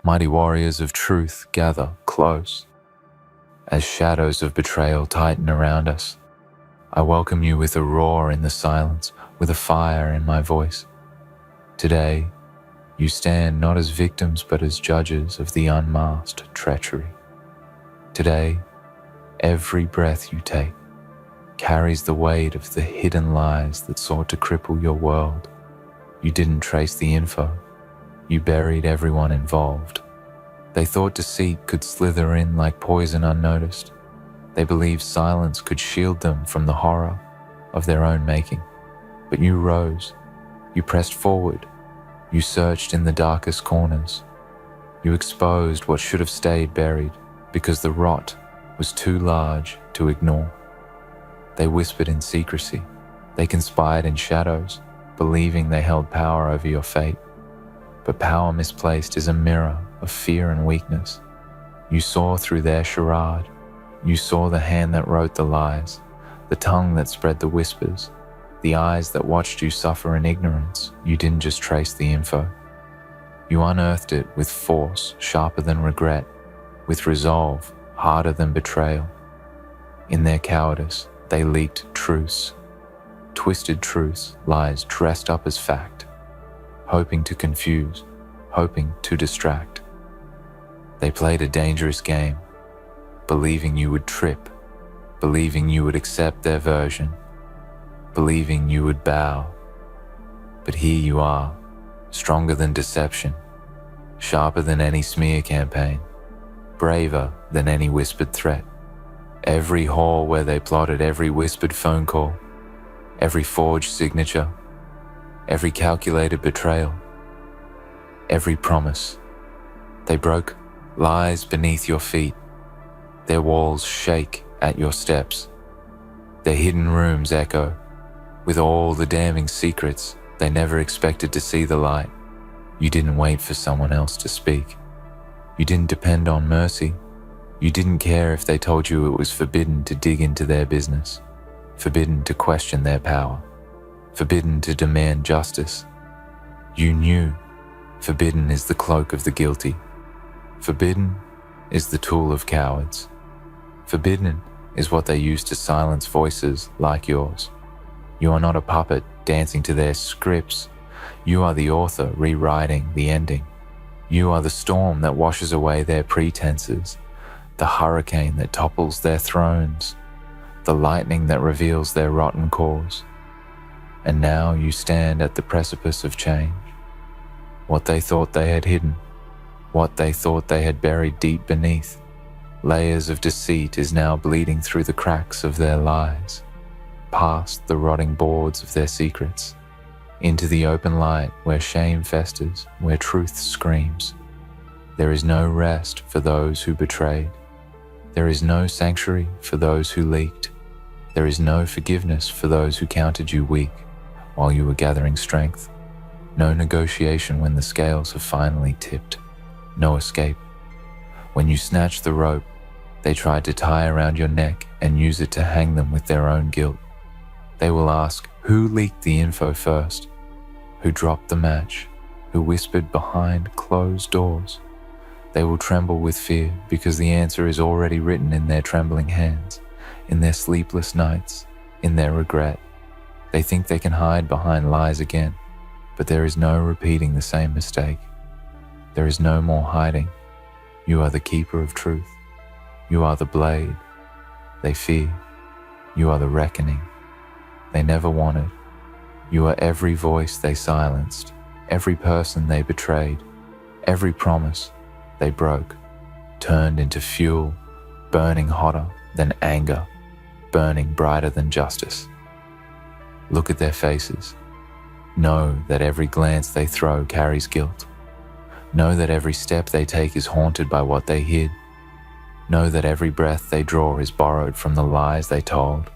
Mighty warriors of truth gather close. As shadows of betrayal tighten around us, I welcome you with a roar in the silence, with a fire in my voice. Today, you stand not as victims but as judges of the unmasked treachery. Today, every breath you take carries the weight of the hidden lies that sought to cripple your world. You didn't trace the info. You buried everyone involved. They thought deceit could slither in like poison unnoticed. They believed silence could shield them from the horror of their own making. But you rose. You pressed forward. You searched in the darkest corners. You exposed what should have stayed buried because the rot was too large to ignore. They whispered in secrecy. They conspired in shadows, believing they held power over your fate. But power misplaced is a mirror of fear and weakness. You saw through their charade. You saw the hand that wrote the lies, the tongue that spread the whispers, the eyes that watched you suffer in ignorance. You didn't just trace the info. You unearthed it with force sharper than regret, with resolve harder than betrayal. In their cowardice, they leaked truths, twisted truths, lies dressed up as fact, hoping to confuse, hoping to distract. They played a dangerous game, believing you would trip, believing you would accept their version, believing you would bow. But here you are, stronger than deception, sharper than any smear campaign, braver than any whispered threat. Every hall where they plotted, every whispered phone call, every forged signature, every calculated betrayal, every promise. They broke lies beneath your feet. Their walls shake at your steps. Their hidden rooms echo with all the damning secrets. They never expected to see the light. You didn't wait for someone else to speak. You didn't depend on mercy. You didn't care if they told you it was forbidden to dig into their business, forbidden to question their power, forbidden to demand justice. You knew forbidden is the cloak of the guilty. Forbidden is the tool of cowards. Forbidden is what they use to silence voices like yours. You are not a puppet dancing to their scripts. You are the author rewriting the ending. You are the storm that washes away their pretenses, the hurricane that topples their thrones, the lightning that reveals their rotten cores. And now you stand at the precipice of change. What they thought they had hidden, what they thought they had buried deep beneath, layers of deceit is now bleeding through the cracks of their lies, past the rotting boards of their secrets, into the open light where shame festers, where truth screams. There is no rest for those who betrayed. There is no sanctuary for those who leaked. There is no forgiveness for those who counted you weak while you were gathering strength. No negotiation when the scales have finally tipped. No escape. When you snatched the rope, they tried to tie around your neck and use it to hang them with their own guilt. They will ask, who leaked the info first? Who dropped the match? Who whispered behind closed doors? They will tremble with fear because the answer is already written in their trembling hands, in their sleepless nights, in their regret. They think they can hide behind lies again, but there is no repeating the same mistake. There is no more hiding. You are the keeper of truth. You are the blade they fear. You are the reckoning they never wanted. You are every voice they silenced, every person they betrayed, every promise they broke, turned into fuel, burning hotter than anger, burning brighter than justice. Look at their faces. Know that every glance they throw carries guilt. Know that every step they take is haunted by what they hid. Know that every breath they draw is borrowed from the lies they told,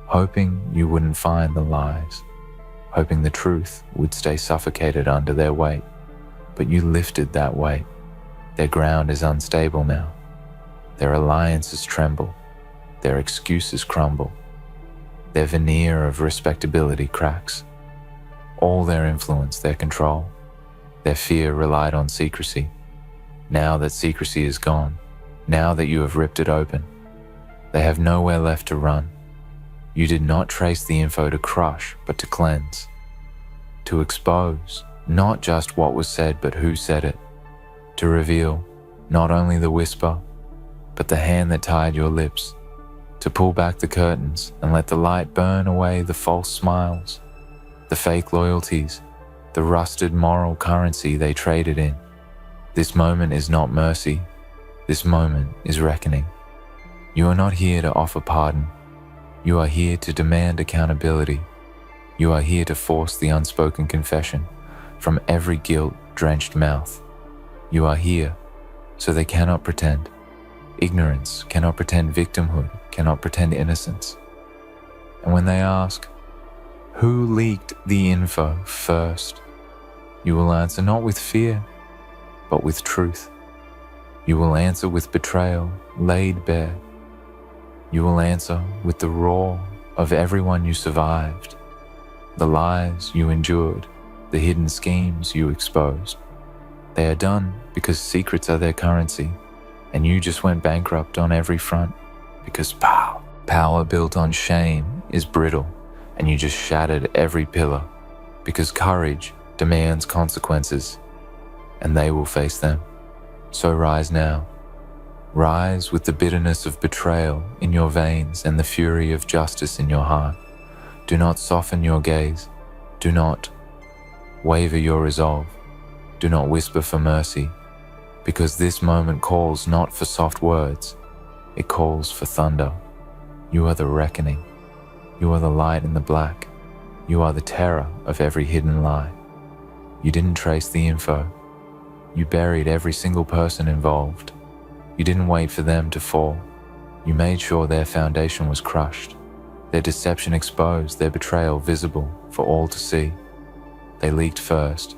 hoping you wouldn't find the lies, hoping the truth would stay suffocated under their weight. But you lifted that weight. Their ground is unstable now. Their alliances tremble. Their excuses crumble. Their veneer of respectability cracks. All their influence, their control, their fear relied on secrecy. Now that secrecy is gone, now that you have ripped it open, they have nowhere left to run. You did not trace the info to crush, but to cleanse, to expose, not just what was said, but who said it, to reveal not only the whisper, but the hand that tied your lips, to pull back the curtains and let the light burn away the false smiles, the fake loyalties, the rusted moral currency they traded in. This moment is not mercy. This moment is reckoning. You are not here to offer pardon. You are here to demand accountability. You are here to force the unspoken confession from every guilt-drenched mouth. You are here so they cannot pretend. Ignorance cannot pretend victimhood, cannot pretend innocence. And when they ask, who leaked the info first? You will answer not with fear, but with truth. You will answer with betrayal laid bare. You will answer with the roar of everyone you survived, the lies you endured, the hidden schemes you exposed. They are done because secrets are their currency, and you just went bankrupt on every front because power built on shame is brittle, and you just shattered every pillar because courage demands consequences, and they will face them. So rise now. Rise with the bitterness of betrayal in your veins and the fury of justice in your heart. Do not soften your gaze. Do not waver your resolve. Do not whisper for mercy, because this moment calls not for soft words. It calls for thunder. You are the reckoning. You are the light in the black. You are the terror of every hidden lie. You didn't trace the info. You buried every single person involved. You didn't wait for them to fall. You made sure their foundation was crushed, their deception exposed, their betrayal visible for all to see. They leaked first,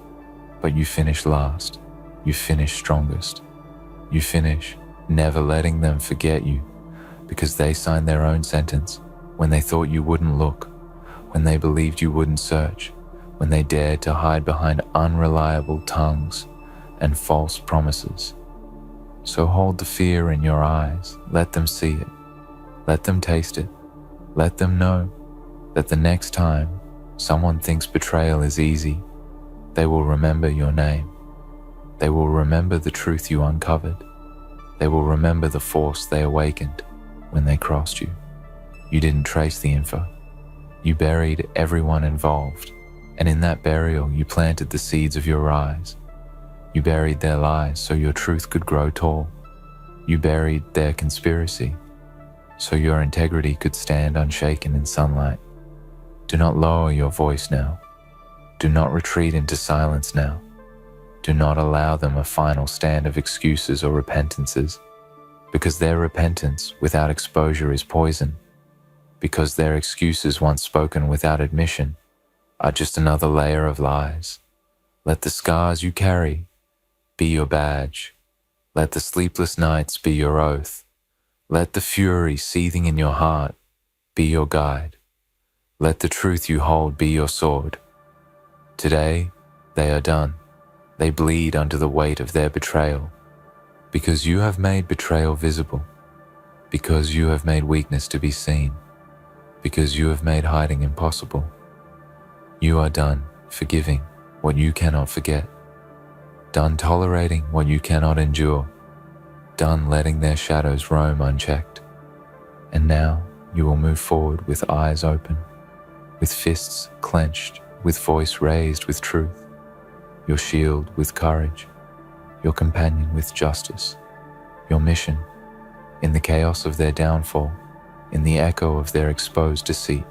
but you finished last. You finish strongest. You finish never letting them forget you, because they signed their own sentence when they thought you wouldn't look, when they believed you wouldn't search, when they dared to hide behind unreliable tongues and false promises. So hold the fear in your eyes. Let them see it. Let them taste it. Let them know that the next time someone thinks betrayal is easy, they will remember your name. They will remember the truth you uncovered. They will remember the force they awakened when they crossed you. You didn't trace the info. You buried everyone involved, and in that burial you planted the seeds of your rise. You buried their lies so your truth could grow tall. You buried their conspiracy so your integrity could stand unshaken in sunlight. Do not lower your voice now. Do not retreat into silence now. Do not allow them a final stand of excuses or repentances, because their repentance without exposure is poison, because their excuses once spoken without admission are just another layer of lies. Let the scars you carry be your badge. Let the sleepless nights be your oath. Let the fury seething in your heart be your guide. Let the truth you hold be your sword. Today, they are done. They bleed under the weight of their betrayal, because you have made betrayal visible, because you have made weakness to be seen, because you have made hiding impossible. You are done forgiving what you cannot forget, done tolerating what you cannot endure, done letting their shadows roam unchecked. And now you will move forward with eyes open, with fists clenched, with voice raised with truth, your shield with courage, your companion with justice, your mission in the chaos of their downfall, in the echo of their exposed deceit,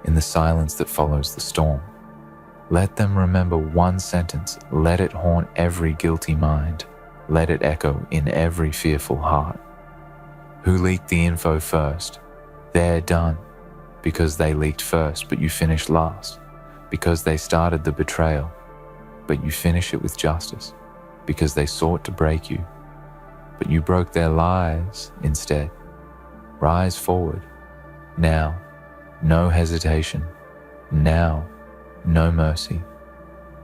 in the silence that follows the storm. Let them remember one sentence. Let it haunt every guilty mind. Let it echo in every fearful heart. Who leaked the info first? They're done, because they leaked first, but you finished last, because they started the betrayal, but you finish it with justice, because they sought to break you, but you broke their lies instead. Rise forward. Now, no hesitation. Now, no mercy.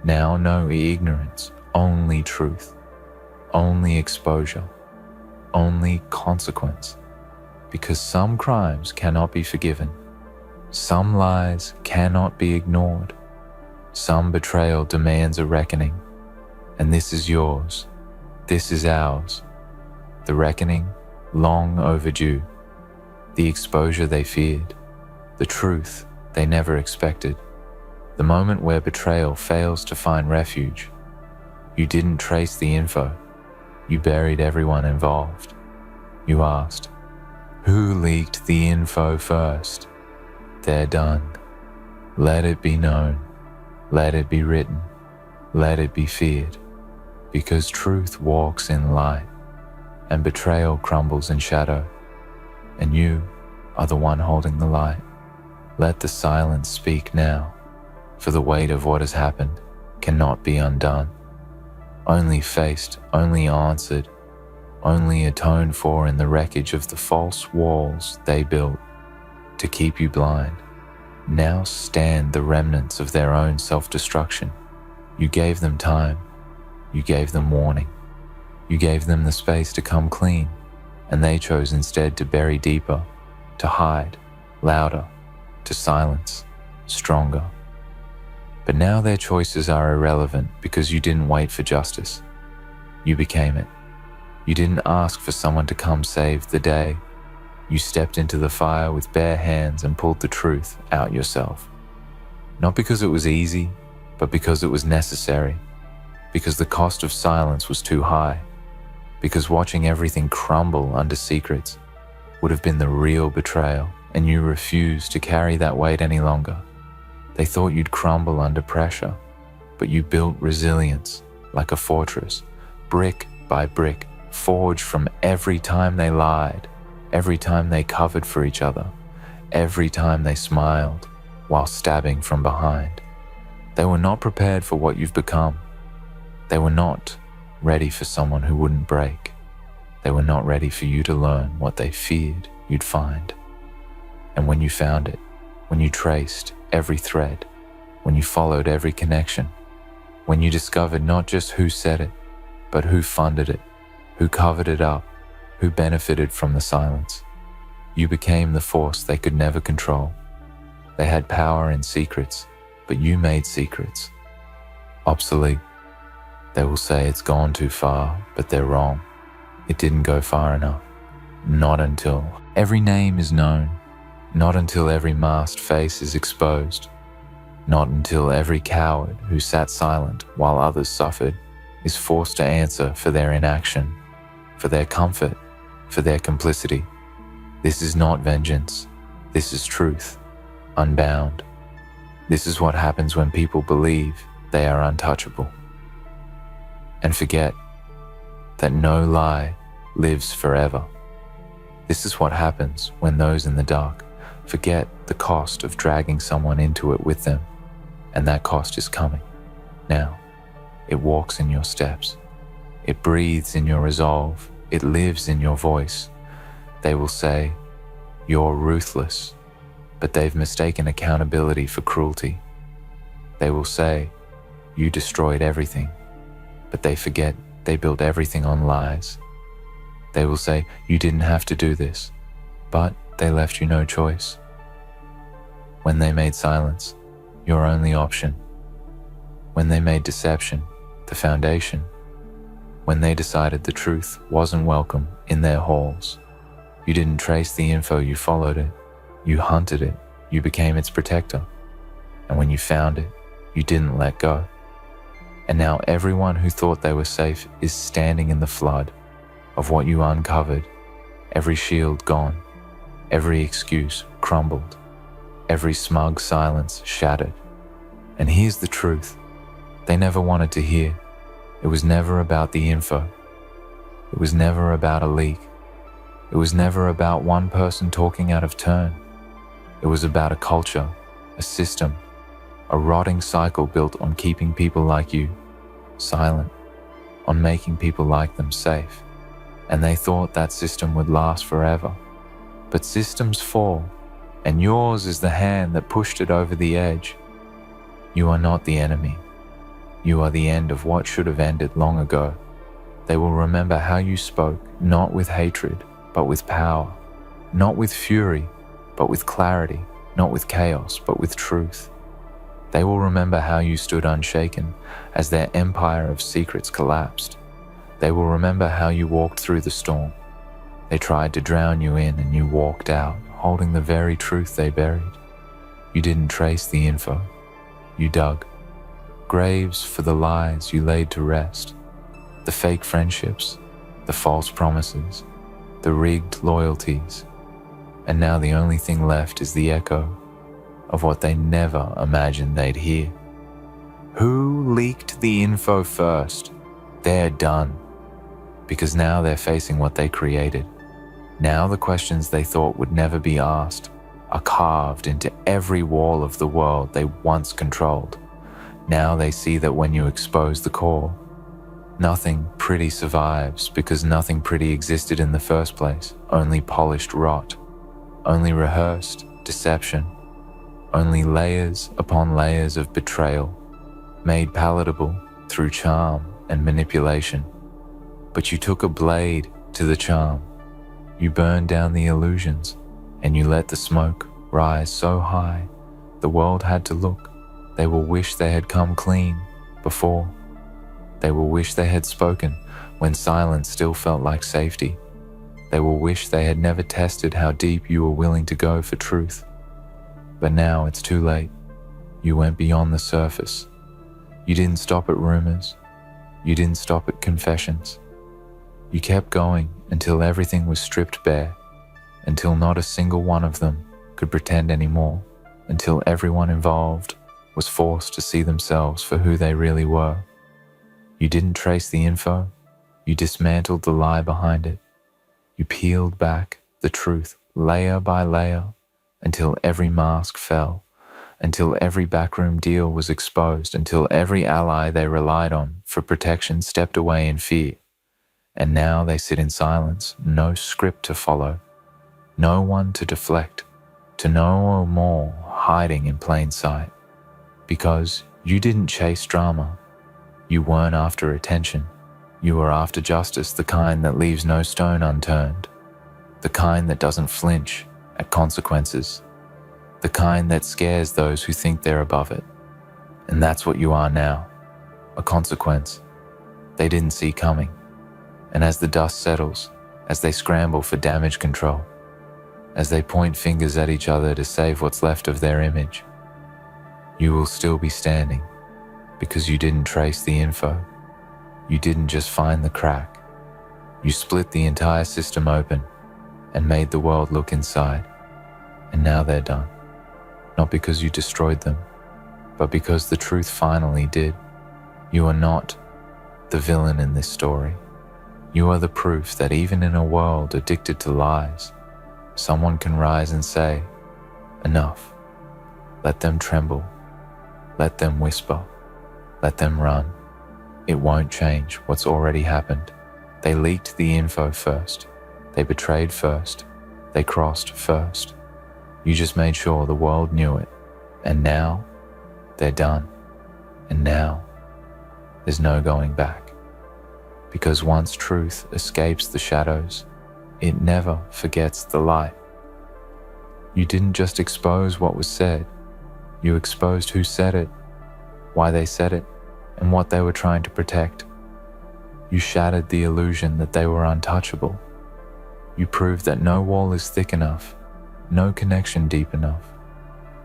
Now, no ignorance, only truth. only exposure, only consequence. Because some crimes cannot be forgiven, some lies cannot be ignored, some betrayal demands a reckoning, and this is yours, this is ours. The reckoning, long overdue, the exposure they feared, the truth they never expected, the moment where betrayal fails to find refuge. You didn't trace the info, you buried everyone involved. You asked, who leaked the info first? They're done. Let it be known, let it be written, let it be feared, because truth walks in light, and betrayal crumbles in shadow, and you are the one holding the light. Let the silence speak now, for the weight of what has happened cannot be undone. Only faced, only answered, only atoned for in the wreckage of the false walls they built to keep you blind. Now stand the remnants of their own self-destruction. You gave them time, you gave them warning, you gave them the space to come clean, and they chose instead to bury deeper, to hide, louder, to silence, stronger. But now their choices are irrelevant because you didn't wait for justice. You became it. You didn't ask for someone to come save the day. You stepped into the fire with bare hands and pulled the truth out yourself. Not because it was easy, but because it was necessary. Because the cost of silence was too high. Because watching everything crumble under secrets would have been the real betrayal, and you refused to carry that weight any longer. They thought you'd crumble under pressure, but you built resilience like a fortress, brick by brick, forged from every time they lied, every time they covered for each other, every time they smiled while stabbing from behind. They were not prepared for what you've become. They were not ready for someone who wouldn't break. They were not ready for you to learn what they feared you'd find. And when you found it, when you traced every thread, when you followed every connection, when you discovered not just who said it, but who funded it, who covered it up, who benefited from the silence, you became the force they could never control. They had power in secrets, but you made secrets obsolete. They will say it's gone too far, but they're wrong. It didn't go far enough. Not until every name is known, not until every masked face is exposed, not until every coward who sat silent while others suffered is forced to answer for their inaction, for their comfort, for their complicity. This is not vengeance. This is truth, unbound. This is what happens when people believe they are untouchable and forget that no lie lives forever. This is what happens when those in the dark forget the cost of dragging someone into it with them, and that cost is coming. Now, it walks in your steps. It breathes in your resolve. It lives in your voice. They will say, you're ruthless, but they've mistaken accountability for cruelty. They will say, you destroyed everything, but they forget they built everything on lies. They will say, you didn't have to do this, but they left you no choice. When they made silence your only option, when they made deception the foundation, when they decided the truth wasn't welcome in their halls, you didn't trace the info, you followed it, you hunted it, you became its protector. And when you found it, you didn't let go. And now everyone who thought they were safe is standing in the flood of what you uncovered, every shield gone, every excuse crumbled, every smug silence shattered. And here's the truth they never wanted to hear. It was never about the info. It was never about a leak. It was never about one person talking out of turn. It was about a culture, a system, a rotting cycle built on keeping people like you silent, on making people like them safe. And they thought that system would last forever. But systems fall, and yours is the hand that pushed it over the edge. You are not the enemy. You are the end of what should have ended long ago. They will remember how you spoke, not with hatred, but with power, not with fury, but with clarity, not with chaos, but with truth. They will remember how you stood unshaken as their empire of secrets collapsed. They will remember how you walked through the storm. They tried to drown you in and you walked out, holding the very truth they buried. You didn't trace the info. You dug graves for the lies you laid to rest, the fake friendships, the false promises, the rigged loyalties. And now the only thing left is the echo of what they never imagined they'd hear. Who leaked the info first? They're done. Because now they're facing what they created. Now the questions they thought would never be asked are carved into every wall of the world they once controlled. Now they see that when you expose the core, nothing pretty survives because nothing pretty existed in the first place. Only polished rot, only rehearsed deception, only layers upon layers of betrayal, made palatable through charm and manipulation. But you took a blade to the charm. You burned down the illusions, and you let the smoke rise so high the world had to look. They will wish they had come clean before. They will wish they had spoken when silence still felt like safety. They will wish they had never tested how deep you were willing to go for truth. But now it's too late. You went beyond the surface. You didn't stop at rumors. You didn't stop at confessions. You kept going until everything was stripped bare, until not a single one of them could pretend anymore, until everyone involved was forced to see themselves for who they really were. You didn't trace the info. You dismantled the lie behind it. You peeled back the truth layer by layer until every mask fell, until every backroom deal was exposed, until every ally they relied on for protection stepped away in fear. And now they sit in silence, no script to follow, no one to deflect, to no more hiding in plain sight. Because you didn't chase drama. You weren't after attention. You were after justice, the kind that leaves no stone unturned, the kind that doesn't flinch at consequences, the kind that scares those who think they're above it. And that's what you are now, a consequence they didn't see coming. And as the dust settles, as they scramble for damage control, as they point fingers at each other to save what's left of their image, you will still be standing because you didn't trace the info. You didn't just find the crack. You split the entire system open and made the world look inside. And now they're done. Not because you destroyed them, but because the truth finally did. You are not the villain in this story. You are the proof that even in a world addicted to lies, someone can rise and say, enough. Let them tremble. Let them whisper. Let them run. It won't change what's already happened. They leaked the info first. They betrayed first. They crossed first. You just made sure the world knew it. And now, they're done. And now, there's no going back. Because once truth escapes the shadows, it never forgets the light. You didn't just expose what was said. You exposed who said it, why they said it, and what they were trying to protect. You shattered the illusion that they were untouchable. You proved that no wall is thick enough, no connection deep enough,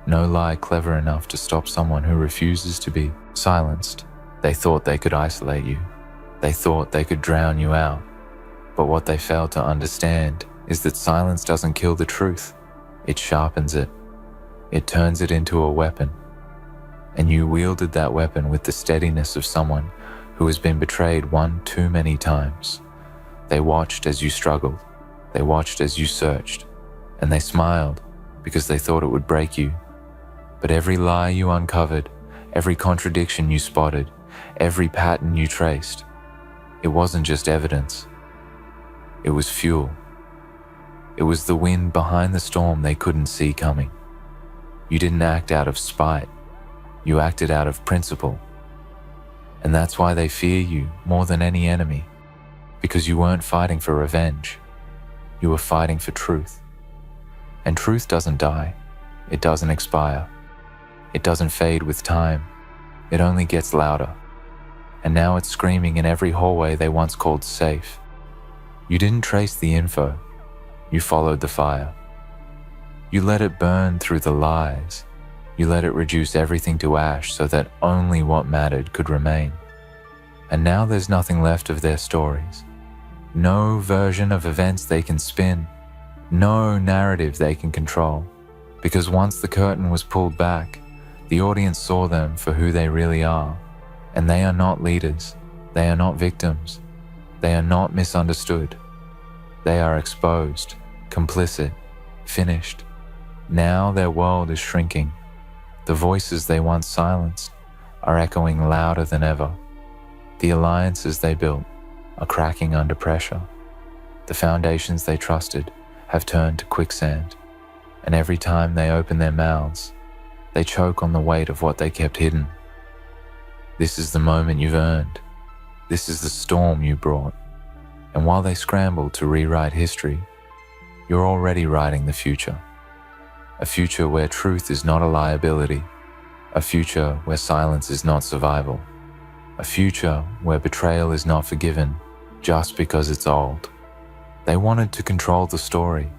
no lie clever enough to stop someone who refuses to be silenced. They thought they could isolate you. They thought they could drown you out. But what they failed to understand is that silence doesn't kill the truth. It sharpens it. It turns it into a weapon. And you wielded that weapon with the steadiness of someone who has been betrayed one too many times. They watched as you struggled. They watched as you searched. And they smiled because they thought it would break you. But every lie you uncovered, every contradiction you spotted, every pattern you traced, it wasn't just evidence. It was fuel. It was the wind behind the storm they couldn't see coming. You didn't act out of spite. You acted out of principle. And that's why they fear you more than any enemy. because you weren't fighting for revenge. You were fighting for truth. And truth doesn't die. It doesn't expire. It doesn't fade with time. It only gets louder. And now it's screaming in every hallway they once called safe. You didn't trace the info. You followed the fire. You let it burn through the lies. You let it reduce everything to ash so that only what mattered could remain. And now there's nothing left of their stories. No version of events they can spin. No narrative they can control. Because once the curtain was pulled back, the audience saw them for who they really are. And they are not leaders. They are not victims. They are not misunderstood. They are exposed, complicit, finished. Now their world is shrinking. The voices they once silenced are echoing louder than ever. The alliances they built are cracking under pressure. The foundations they trusted have turned to quicksand. And every time they open their mouths, they choke on the weight of what they kept hidden. This is the moment you've earned. This is the storm you brought. And while they scramble to rewrite history, you're already writing the future. A future where truth is not a liability. A future where silence is not survival. A future where betrayal is not forgiven just because it's old. They wanted to control the story,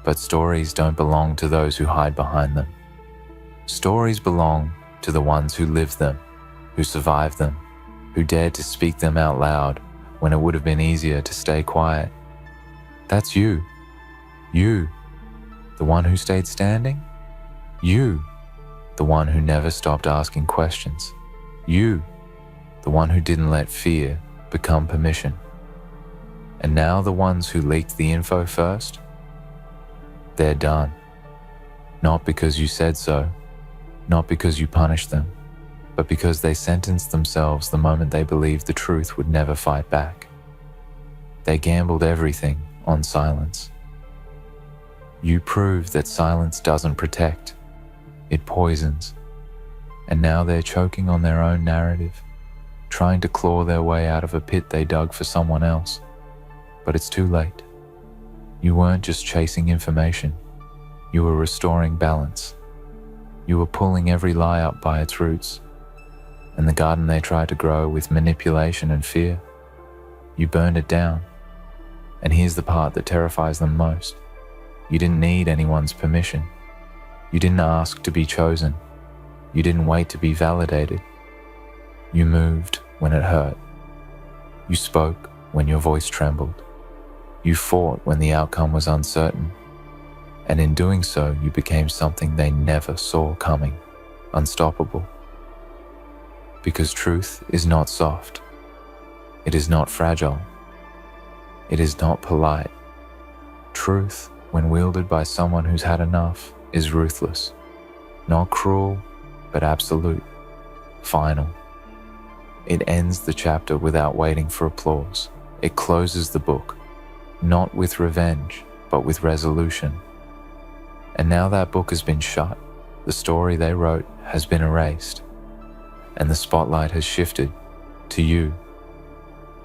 but stories don't belong to those who hide behind them. Stories belong to the ones who lived them, who survived them, who dared to speak them out loud when it would have been easier to stay quiet. That's you. You, the one who stayed standing. You, the one who never stopped asking questions. You, the one who didn't let fear become permission. And now the ones who leaked the info first, they're done. Not because you said so, not because you punished them, but because they sentenced themselves the moment they believed the truth would never fight back. They gambled everything on silence. You proved that silence doesn't protect, it poisons. And now they're choking on their own narrative, trying to claw their way out of a pit they dug for someone else. But it's too late. You weren't just chasing information, you were restoring balance. You were pulling every lie up by its roots. And the garden they tried to grow with manipulation and fear, you burned it down. And here's the part that terrifies them most. You didn't need anyone's permission. You didn't ask to be chosen. You didn't wait to be validated. You moved when it hurt. You spoke when your voice trembled. You fought when the outcome was uncertain. And in doing so, you became something they never saw coming, unstoppable. Because truth is not soft. It is not fragile. It is not polite. Truth, when wielded by someone who's had enough, is ruthless. Not cruel, but absolute. Final. It ends the chapter without waiting for applause. It closes the book, not with revenge, but with resolution. And now that book has been shut. The story they wrote has been erased. And the spotlight has shifted to you.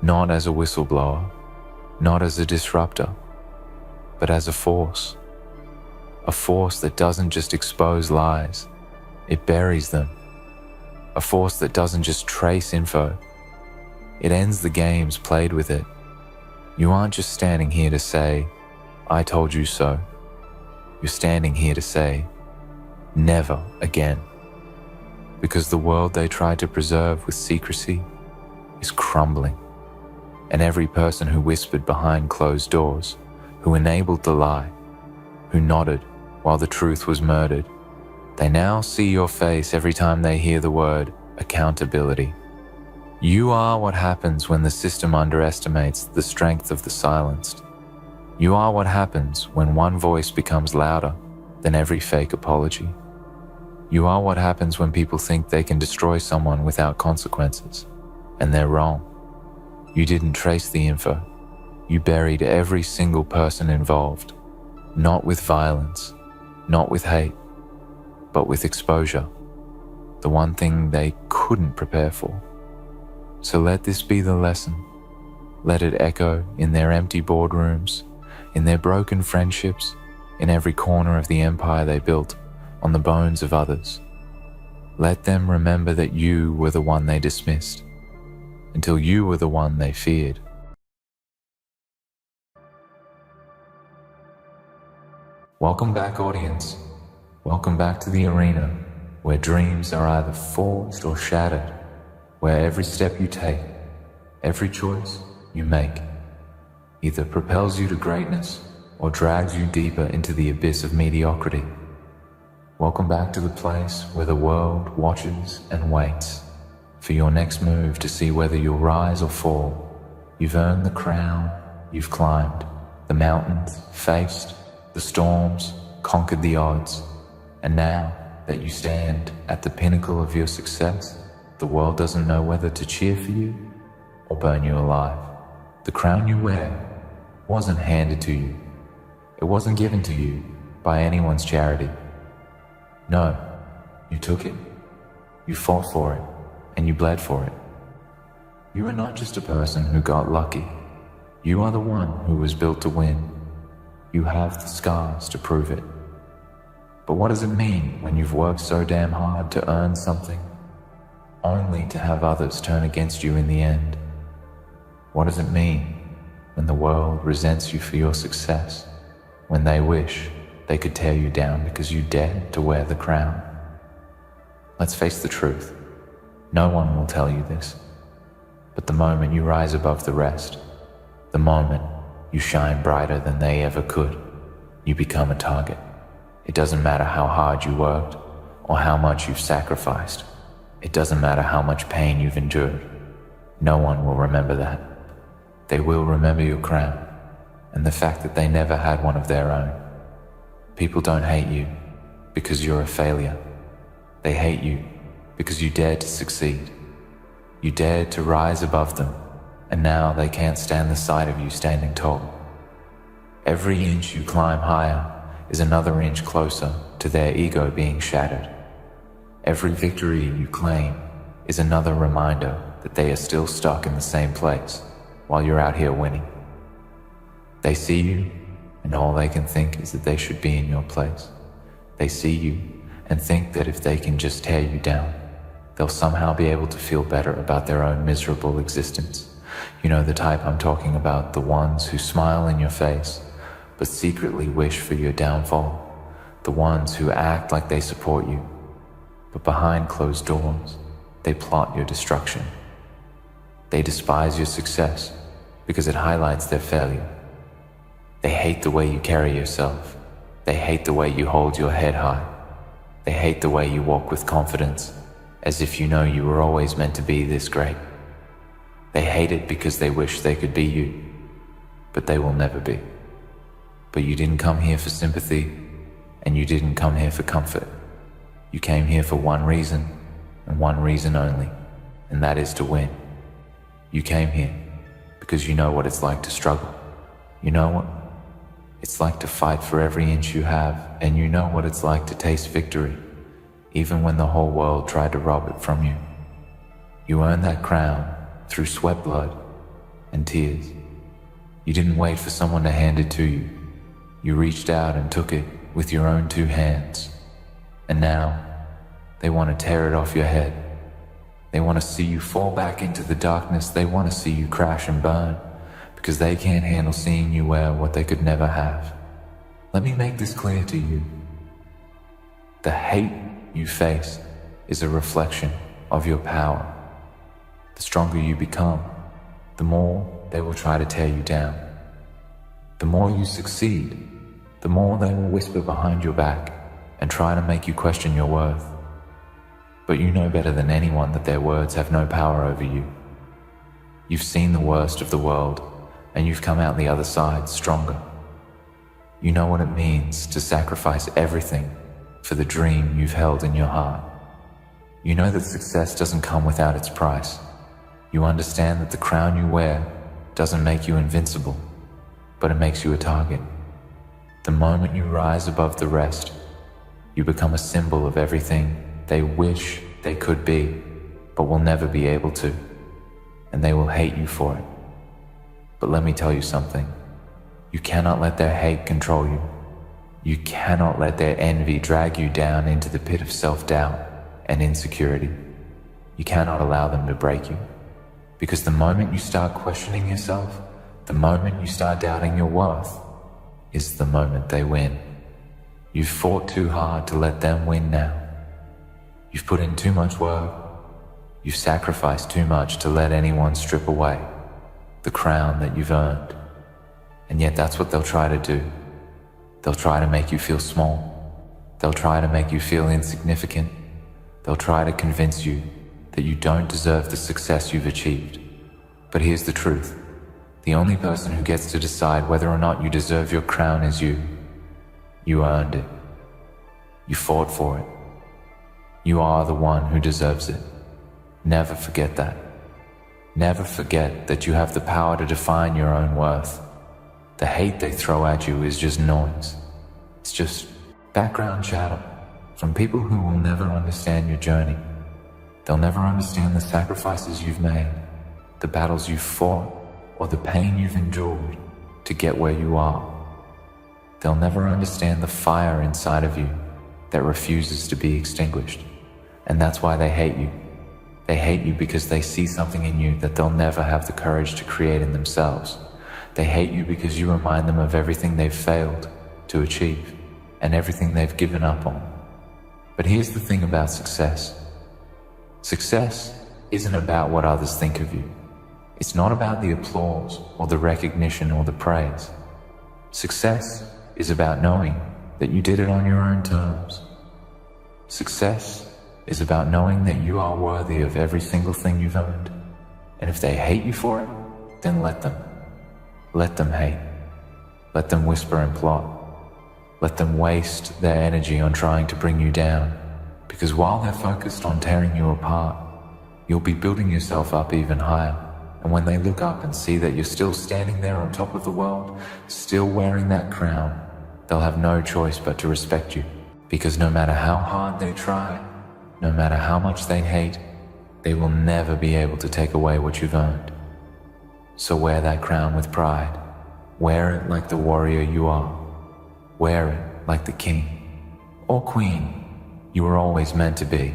Not as a whistleblower, not as a disruptor, but as a force. A force that doesn't just expose lies, it buries them. A force that doesn't just trace info, it ends the games played with it. You aren't just standing here to say, I told you so. You're standing here to say, never again. Because the world they tried to preserve with secrecy is crumbling. And every person who whispered behind closed doors, who enabled the lie, who nodded while the truth was murdered, they now see your face every time they hear the word accountability. You are what happens when the system underestimates the strength of the silenced. You are what happens when one voice becomes louder than every fake apology. You are what happens when people think they can destroy someone without consequences, and they're wrong. You didn't trace the info. You buried every single person involved, not with violence, not with hate, but with exposure, the one thing they couldn't prepare for. So let this be the lesson. Let it echo in their empty boardrooms, in their broken friendships, in every corner of the empire they built on the bones of others. Let them remember that you were the one they dismissed, until you were the one they feared. Welcome back, audience. Welcome back to the arena, where dreams are either forged or shattered, where every step you take, every choice you make, either propels you to greatness or drags you deeper into the abyss of mediocrity. Welcome back to the place where the world watches and waits for your next move to see whether you'll rise or fall. You've earned the crown, you've climbed the mountains, faced the storms, conquered the odds, and now that you stand at the pinnacle of your success, the world doesn't know whether to cheer for you or burn you alive. The crown you wear wasn't handed to you. It wasn't given to you by anyone's charity. No, you took it, you fought for it, and you bled for it. You are not just a person who got lucky. You are the one who was built to win. You have the scars to prove it. But what does it mean when you've worked so damn hard to earn something, only to have others turn against you in the end? What does it mean when the world resents you for your success, when they wish they could tear you down because you dared to wear the crown? Let's face the truth. No one will tell you this. But the moment you rise above the rest, the moment you shine brighter than they ever could, you become a target. It doesn't matter how hard you worked or how much you've sacrificed. It doesn't matter how much pain you've endured. No one will remember that. They will remember your crown and the fact that they never had one of their own. People don't hate you because you're a failure. They hate you because you dared to succeed. You dared to rise above them, and now they can't stand the sight of you standing tall. Every inch you climb higher is another inch closer to their ego being shattered. Every victory you claim is another reminder that they are still stuck in the same place while you're out here winning. They see you, and all they can think is that they should be in your place. They see you and think that if they can just tear you down, they'll somehow be able to feel better about their own miserable existence. You know the type I'm talking about, the ones who smile in your face, but secretly wish for your downfall. The ones who act like they support you, but behind closed doors, they plot your destruction. They despise your success because it highlights their failure. They hate the way you carry yourself. They hate the way you hold your head high. They hate the way you walk with confidence, as if you know you were always meant to be this great. They hate it because they wish they could be you, but they will never be. But you didn't come here for sympathy, and you didn't come here for comfort. You came here for one reason, and one reason only, and that is to win. You came here because you know what it's like to struggle. You know what it's like to fight for every inch you have, and you know what it's like to taste victory, even when the whole world tried to rob it from you. You earned that crown through sweat, blood, and tears. You didn't wait for someone to hand it to you. You reached out and took it with your own two hands. And now, they want to tear it off your head. They want to see you fall back into the darkness. They want to see you crash and burn, because they can't handle seeing you wear what they could never have. Let me make this clear to you. The hate you face is a reflection of your power. The stronger you become, the more they will try to tear you down. The more you succeed, the more they will whisper behind your back and try to make you question your worth. But you know better than anyone that their words have no power over you. You've seen the worst of the world, and you've come out the other side stronger. You know what it means to sacrifice everything for the dream you've held in your heart. You know that success doesn't come without its price. You understand that the crown you wear doesn't make you invincible, but it makes you a target. The moment you rise above the rest, you become a symbol of everything they wish they could be, but will never be able to, and they will hate you for it. But let me tell you something. You cannot let their hate control you. You cannot let their envy drag you down into the pit of self-doubt and insecurity. You cannot allow them to break you. Because the moment you start questioning yourself, the moment you start doubting your worth, is the moment they win. You've fought too hard to let them win now. You've put in too much work. You've sacrificed too much to let anyone strip away the crown that you've earned. And yet that's what they'll try to do. They'll try to make you feel small. They'll try to make you feel insignificant. They'll try to convince you that you don't deserve the success you've achieved. But here's the truth. The only person who gets to decide whether or not you deserve your crown is you. You earned it. You fought for it. You are the one who deserves it. Never forget that. Never forget that you have the power to define your own worth. The hate they throw at you is just noise. It's just background chatter from people who will never understand your journey. They'll never understand the sacrifices you've made, the battles you've fought, or the pain you've endured to get where you are. They'll never understand the fire inside of you that refuses to be extinguished. And that's why they hate you. They hate you because they see something in you that they'll never have the courage to create in themselves. They hate you because you remind them of everything they've failed to achieve and everything they've given up on. But here's the thing about success. Success isn't about what others think of you. It's not about the applause or the recognition or the praise. Success is about knowing that you did it on your own terms. Success is about knowing that you are worthy of every single thing you've earned. And if they hate you for it, then let them. Let them hate. Let them whisper and plot. Let them waste their energy on trying to bring you down. Because while they're focused on tearing you apart, you'll be building yourself up even higher. And when they look up and see that you're still standing there on top of the world, still wearing that crown, they'll have no choice but to respect you. Because no matter how hard they try, no matter how much they hate, they will never be able to take away what you've earned. So wear that crown with pride. Wear it like the warrior you are. Wear it like the king or queen you were always meant to be.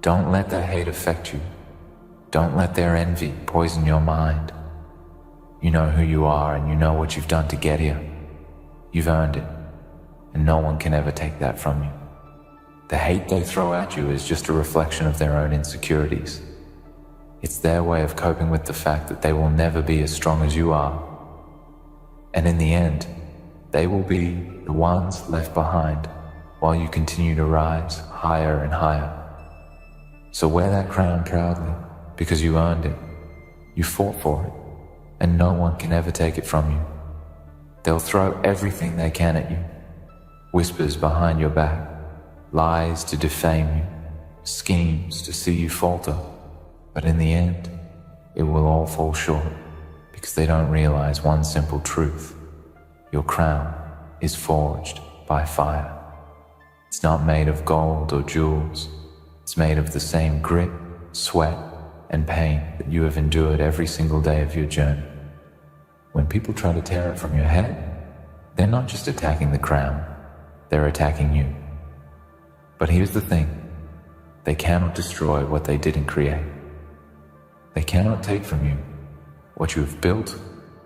Don't let their hate affect you. Don't let their envy poison your mind. You know who you are and you know what you've done to get here. You've earned it, and no one can ever take that from you. The hate they throw at you is just a reflection of their own insecurities. It's their way of coping with the fact that they will never be as strong as you are. And in the end, they will be the ones left behind while you continue to rise higher and higher. So wear that crown proudly because you earned it. You fought for it, and no one can ever take it from you. They'll throw everything they can at you. Whispers behind your back, lies to defame you, schemes to see you falter. But in the end, it will all fall short because they don't realize one simple truth. Your crown is forged by fire. It's not made of gold or jewels. It's made of the same grit, sweat, and pain that you have endured every single day of your journey. When people try to tear it from your head, they're not just attacking the crown, they're attacking you. But here's the thing, they cannot destroy what they didn't create. They cannot take from you what you have built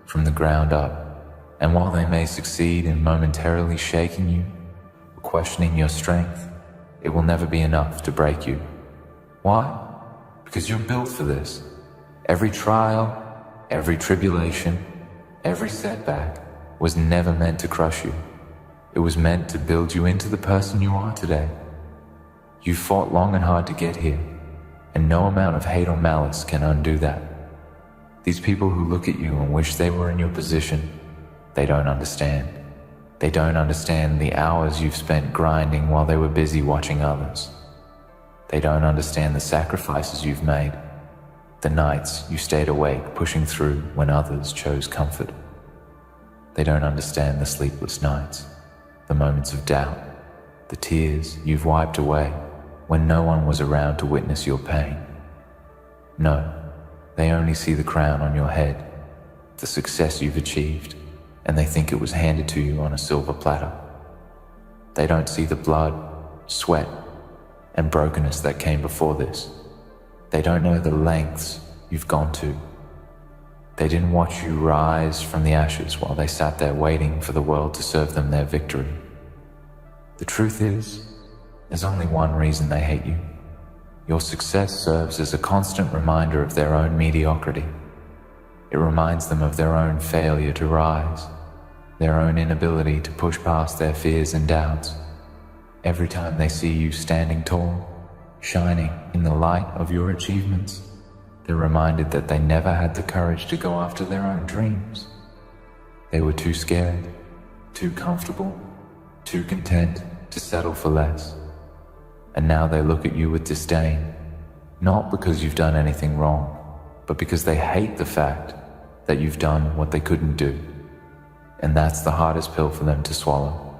from the ground up. And while they may succeed in momentarily shaking you or questioning your strength, it will never be enough to break you. Why? Because you're built for this. Every trial, every tribulation, every setback was never meant to crush you. It was meant to build you into the person you are today. You fought long and hard to get here, and no amount of hate or malice can undo that. These people who look at you and wish they were in your position, they don't understand. They don't understand the hours you've spent grinding while they were busy watching others. They don't understand the sacrifices you've made, the nights you stayed awake pushing through when others chose comfort. They don't understand the sleepless nights, the moments of doubt, the tears you've wiped away when no one was around to witness your pain. No, they only see the crown on your head, the success you've achieved, and they think it was handed to you on a silver platter. They don't see the blood, sweat, and brokenness that came before this. They don't know the lengths you've gone to. They didn't watch you rise from the ashes while they sat there waiting for the world to serve them their victory. The truth is, there's only one reason they hate you. Your success serves as a constant reminder of their own mediocrity. It reminds them of their own failure to rise, their own inability to push past their fears and doubts. Every time they see you standing tall, shining in the light of your achievements, they're reminded that they never had the courage to go after their own dreams. They were too scared, too comfortable, too content to settle for less. And now they look at you with disdain, not because you've done anything wrong, but because they hate the fact that you've done what they couldn't do. And that's the hardest pill for them to swallow.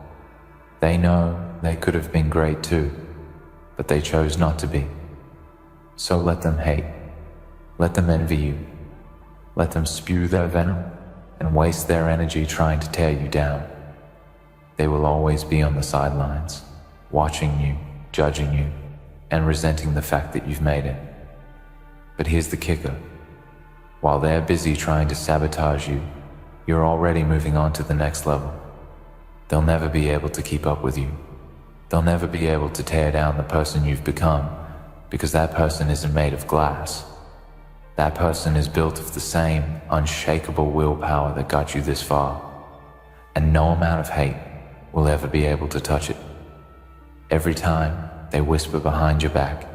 They know they could have been great too, but they chose not to be. So let them hate. Let them envy you. Let them spew their venom and waste their energy trying to tear you down. They will always be on the sidelines, watching you, judging you, and resenting the fact that you've made it. But here's the kicker. While they're busy trying to sabotage you, you're already moving on to the next level. They'll never be able to keep up with you. They'll never be able to tear down the person you've become, because that person isn't made of glass. That person is built of the same unshakable willpower that got you this far, and no amount of hate will ever be able to touch it. Every time they whisper behind your back,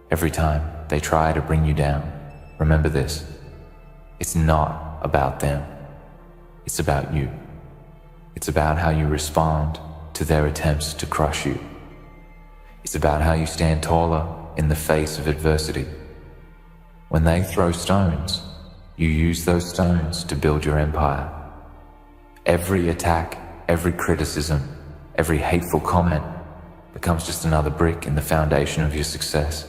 every time they try to bring you down, remember this: it's not about them. It's about you. It's about how you respond to their attempts to crush you. It's about how you stand taller in the face of adversity. When they throw stones, you use those stones to build your empire. Every attack, every criticism, every hateful comment becomes just another brick in the foundation of your success.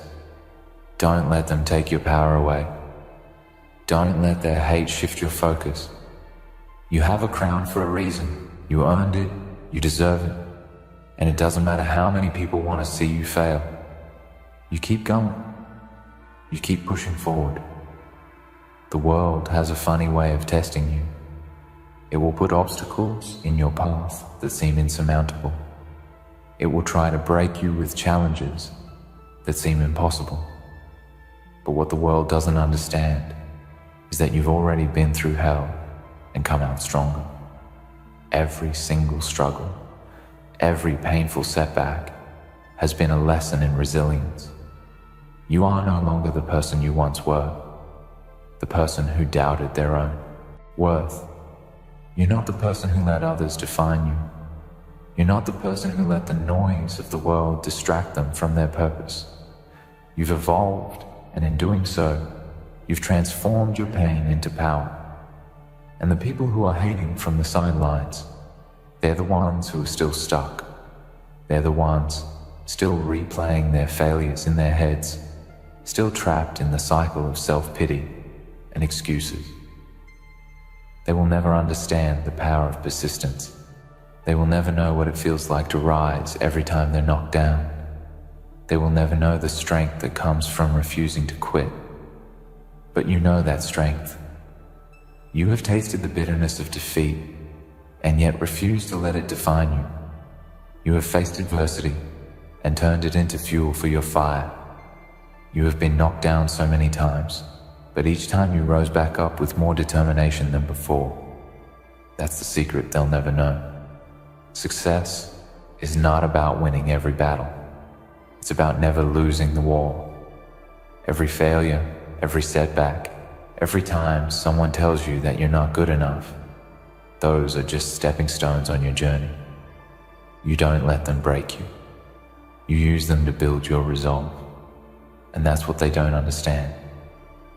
Don't let them take your power away. Don't let their hate shift your focus. You have a crown for a reason. You earned it, you deserve it, and it doesn't matter how many people want to see you fail. You keep going. You keep pushing forward. The world has a funny way of testing you. It will put obstacles in your path that seem insurmountable. It will try to break you with challenges that seem impossible. But what the world doesn't understand is that you've already been through hell and come out stronger. Every single struggle, every painful setback has been a lesson in resilience. You are no longer the person you once were, the person who doubted their own worth. You're not the person who let others define you. You're not the person who let the noise of the world distract them from their purpose. You've evolved, and in doing so, you've transformed your pain into power. And the people who are hating from the sidelines, they're the ones who are still stuck. They're the ones still replaying their failures in their heads, still trapped in the cycle of self-pity and excuses. They will never understand the power of persistence. They will never know what it feels like to rise every time they're knocked down. They will never know the strength that comes from refusing to quit. But you know that strength. You have tasted the bitterness of defeat, and yet refuse to let it define you. You have faced adversity and turned it into fuel for your fire. You have been knocked down so many times, but each time you rose back up with more determination than before. That's the secret they'll never know. Success is not about winning every battle. It's about never losing the war. Every failure, every setback, every time someone tells you that you're not good enough, those are just stepping stones on your journey. You don't let them break you. You use them to build your resolve. And that's what they don't understand.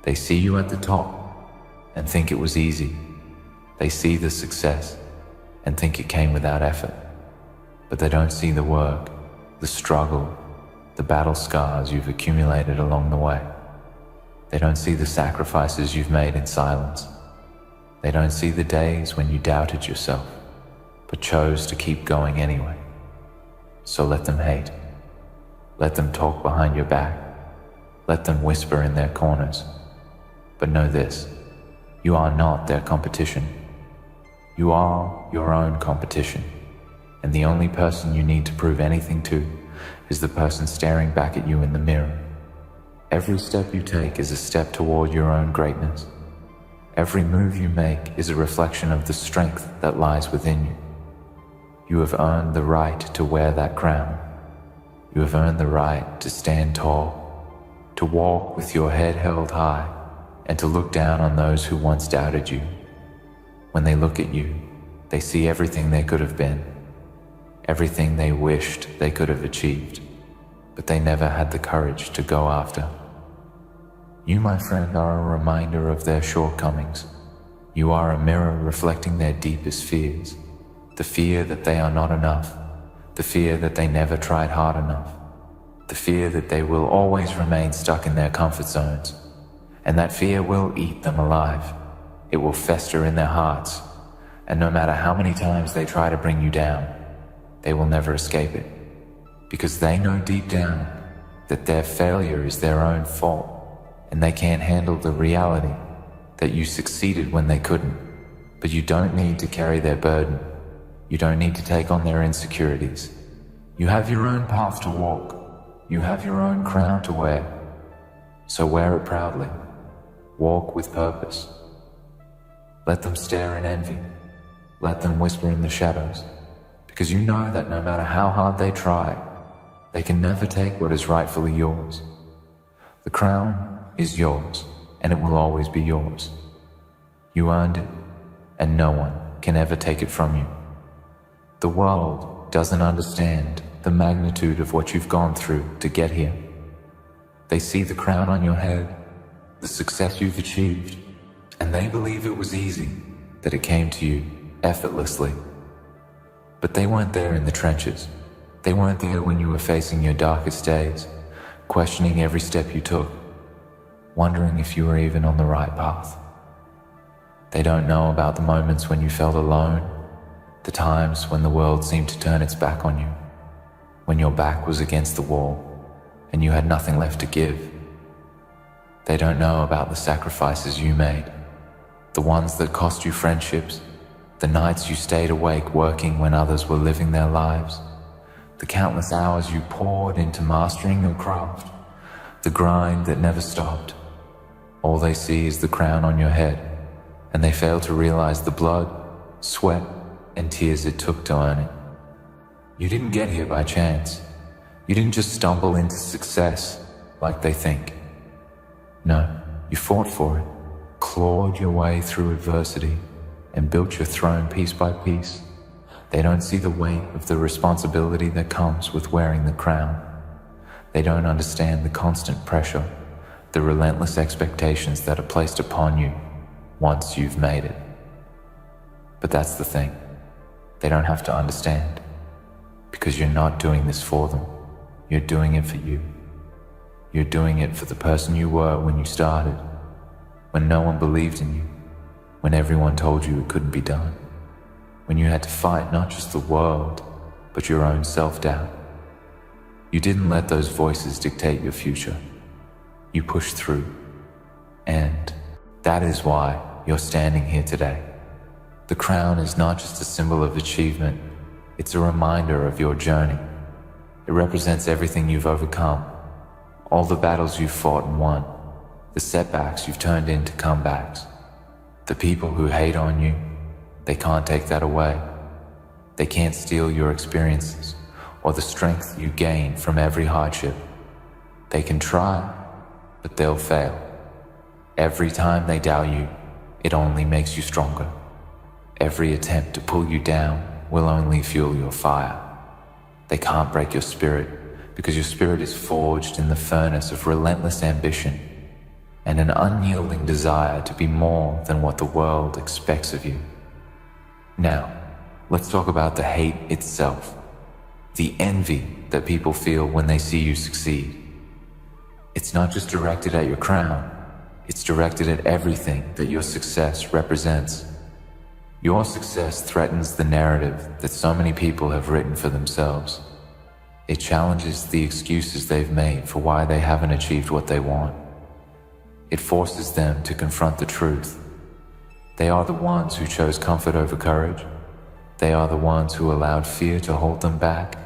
They see you at the top and think it was easy. They see the success and think it came without effort. But they don't see the work, the struggle, the battle scars you've accumulated along the way. They don't see the sacrifices you've made in silence. They don't see the days when you doubted yourself, but chose to keep going anyway. So let them hate. Let them talk behind your back. Let them whisper in their corners. But know this, you are not their competition. You are your own competition. And the only person you need to prove anything to is the person staring back at you in the mirror. Every step you take is a step toward your own greatness. Every move you make is a reflection of the strength that lies within you. You have earned the right to wear that crown. You have earned the right to stand tall, to walk with your head held high, and to look down on those who once doubted you. When they look at you, they see everything they could have been, everything they wished they could have achieved, but they never had the courage to go after. You, my friend, are a reminder of their shortcomings. You are a mirror reflecting their deepest fears, the fear that they are not enough, the fear that they never tried hard enough, the fear that they will always remain stuck in their comfort zones, and that fear will eat them alive. It will fester in their hearts, and no matter how many times they try to bring you down, they will never escape it, because they know deep down that their failure is their own fault, and they can't handle the reality that you succeeded when they couldn't. But you don't need to carry their burden. You don't need to take on their insecurities. You have your own path to walk. You have your own crown to wear. So wear it proudly. Walk with purpose. Let them stare in envy. Let them whisper in the shadows, because you know that no matter how hard they try, they can never take what is rightfully yours. The crown is yours, and it will always be yours. You earned it, and no one can ever take it from you. The world doesn't understand the magnitude of what you've gone through to get here. They see the crown on your head, the success you've achieved, and they believe it was easy, that it came to you effortlessly. But they weren't there in the trenches. They weren't there when you were facing your darkest days, questioning every step you took, wondering if you were even on the right path. They don't know about the moments when you felt alone, the times when the world seemed to turn its back on you, when your back was against the wall and you had nothing left to give. They don't know about the sacrifices you made, the ones that cost you friendships, the nights you stayed awake working when others were living their lives, the countless hours you poured into mastering your craft, the grind that never stopped. All they see is the crown on your head, and they fail to realize the blood, sweat, and tears it took to earn it. You didn't get here by chance. You didn't just stumble into success like they think. No, you fought for it, clawed your way through adversity, and built your throne piece by piece. They don't see the weight of the responsibility that comes with wearing the crown. They don't understand the constant pressure, the relentless expectations that are placed upon you once you've made it. But that's the thing. They don't have to understand, because you're not doing this for them. You're doing it for you. You're doing it for the person you were when you started, when no one believed in you, when everyone told you it couldn't be done, when you had to fight not just the world, but your own self-doubt. You didn't let those voices dictate your future. You pushed through, and that is why you're standing here today. The crown is not just a symbol of achievement, it's a reminder of your journey. It represents everything you've overcome, all the battles you've fought and won, the setbacks you've turned into comebacks. The people who hate on you, they can't take that away. They can't steal your experiences or the strength you gain from every hardship. They can try, but they'll fail. Every time they doubt you, it only makes you stronger. Every attempt to pull you down will only fuel your fire. They can't break your spirit, because your spirit is forged in the furnace of relentless ambition and an unyielding desire to be more than what the world expects of you. Now, let's talk about the hate itself, the envy that people feel when they see you succeed. It's not just directed at your crown, it's directed at everything that your success represents. Your success threatens the narrative that so many people have written for themselves. It challenges the excuses they've made for why they haven't achieved what they want. It forces them to confront the truth. They are the ones who chose comfort over courage. They are the ones who allowed fear to hold them back.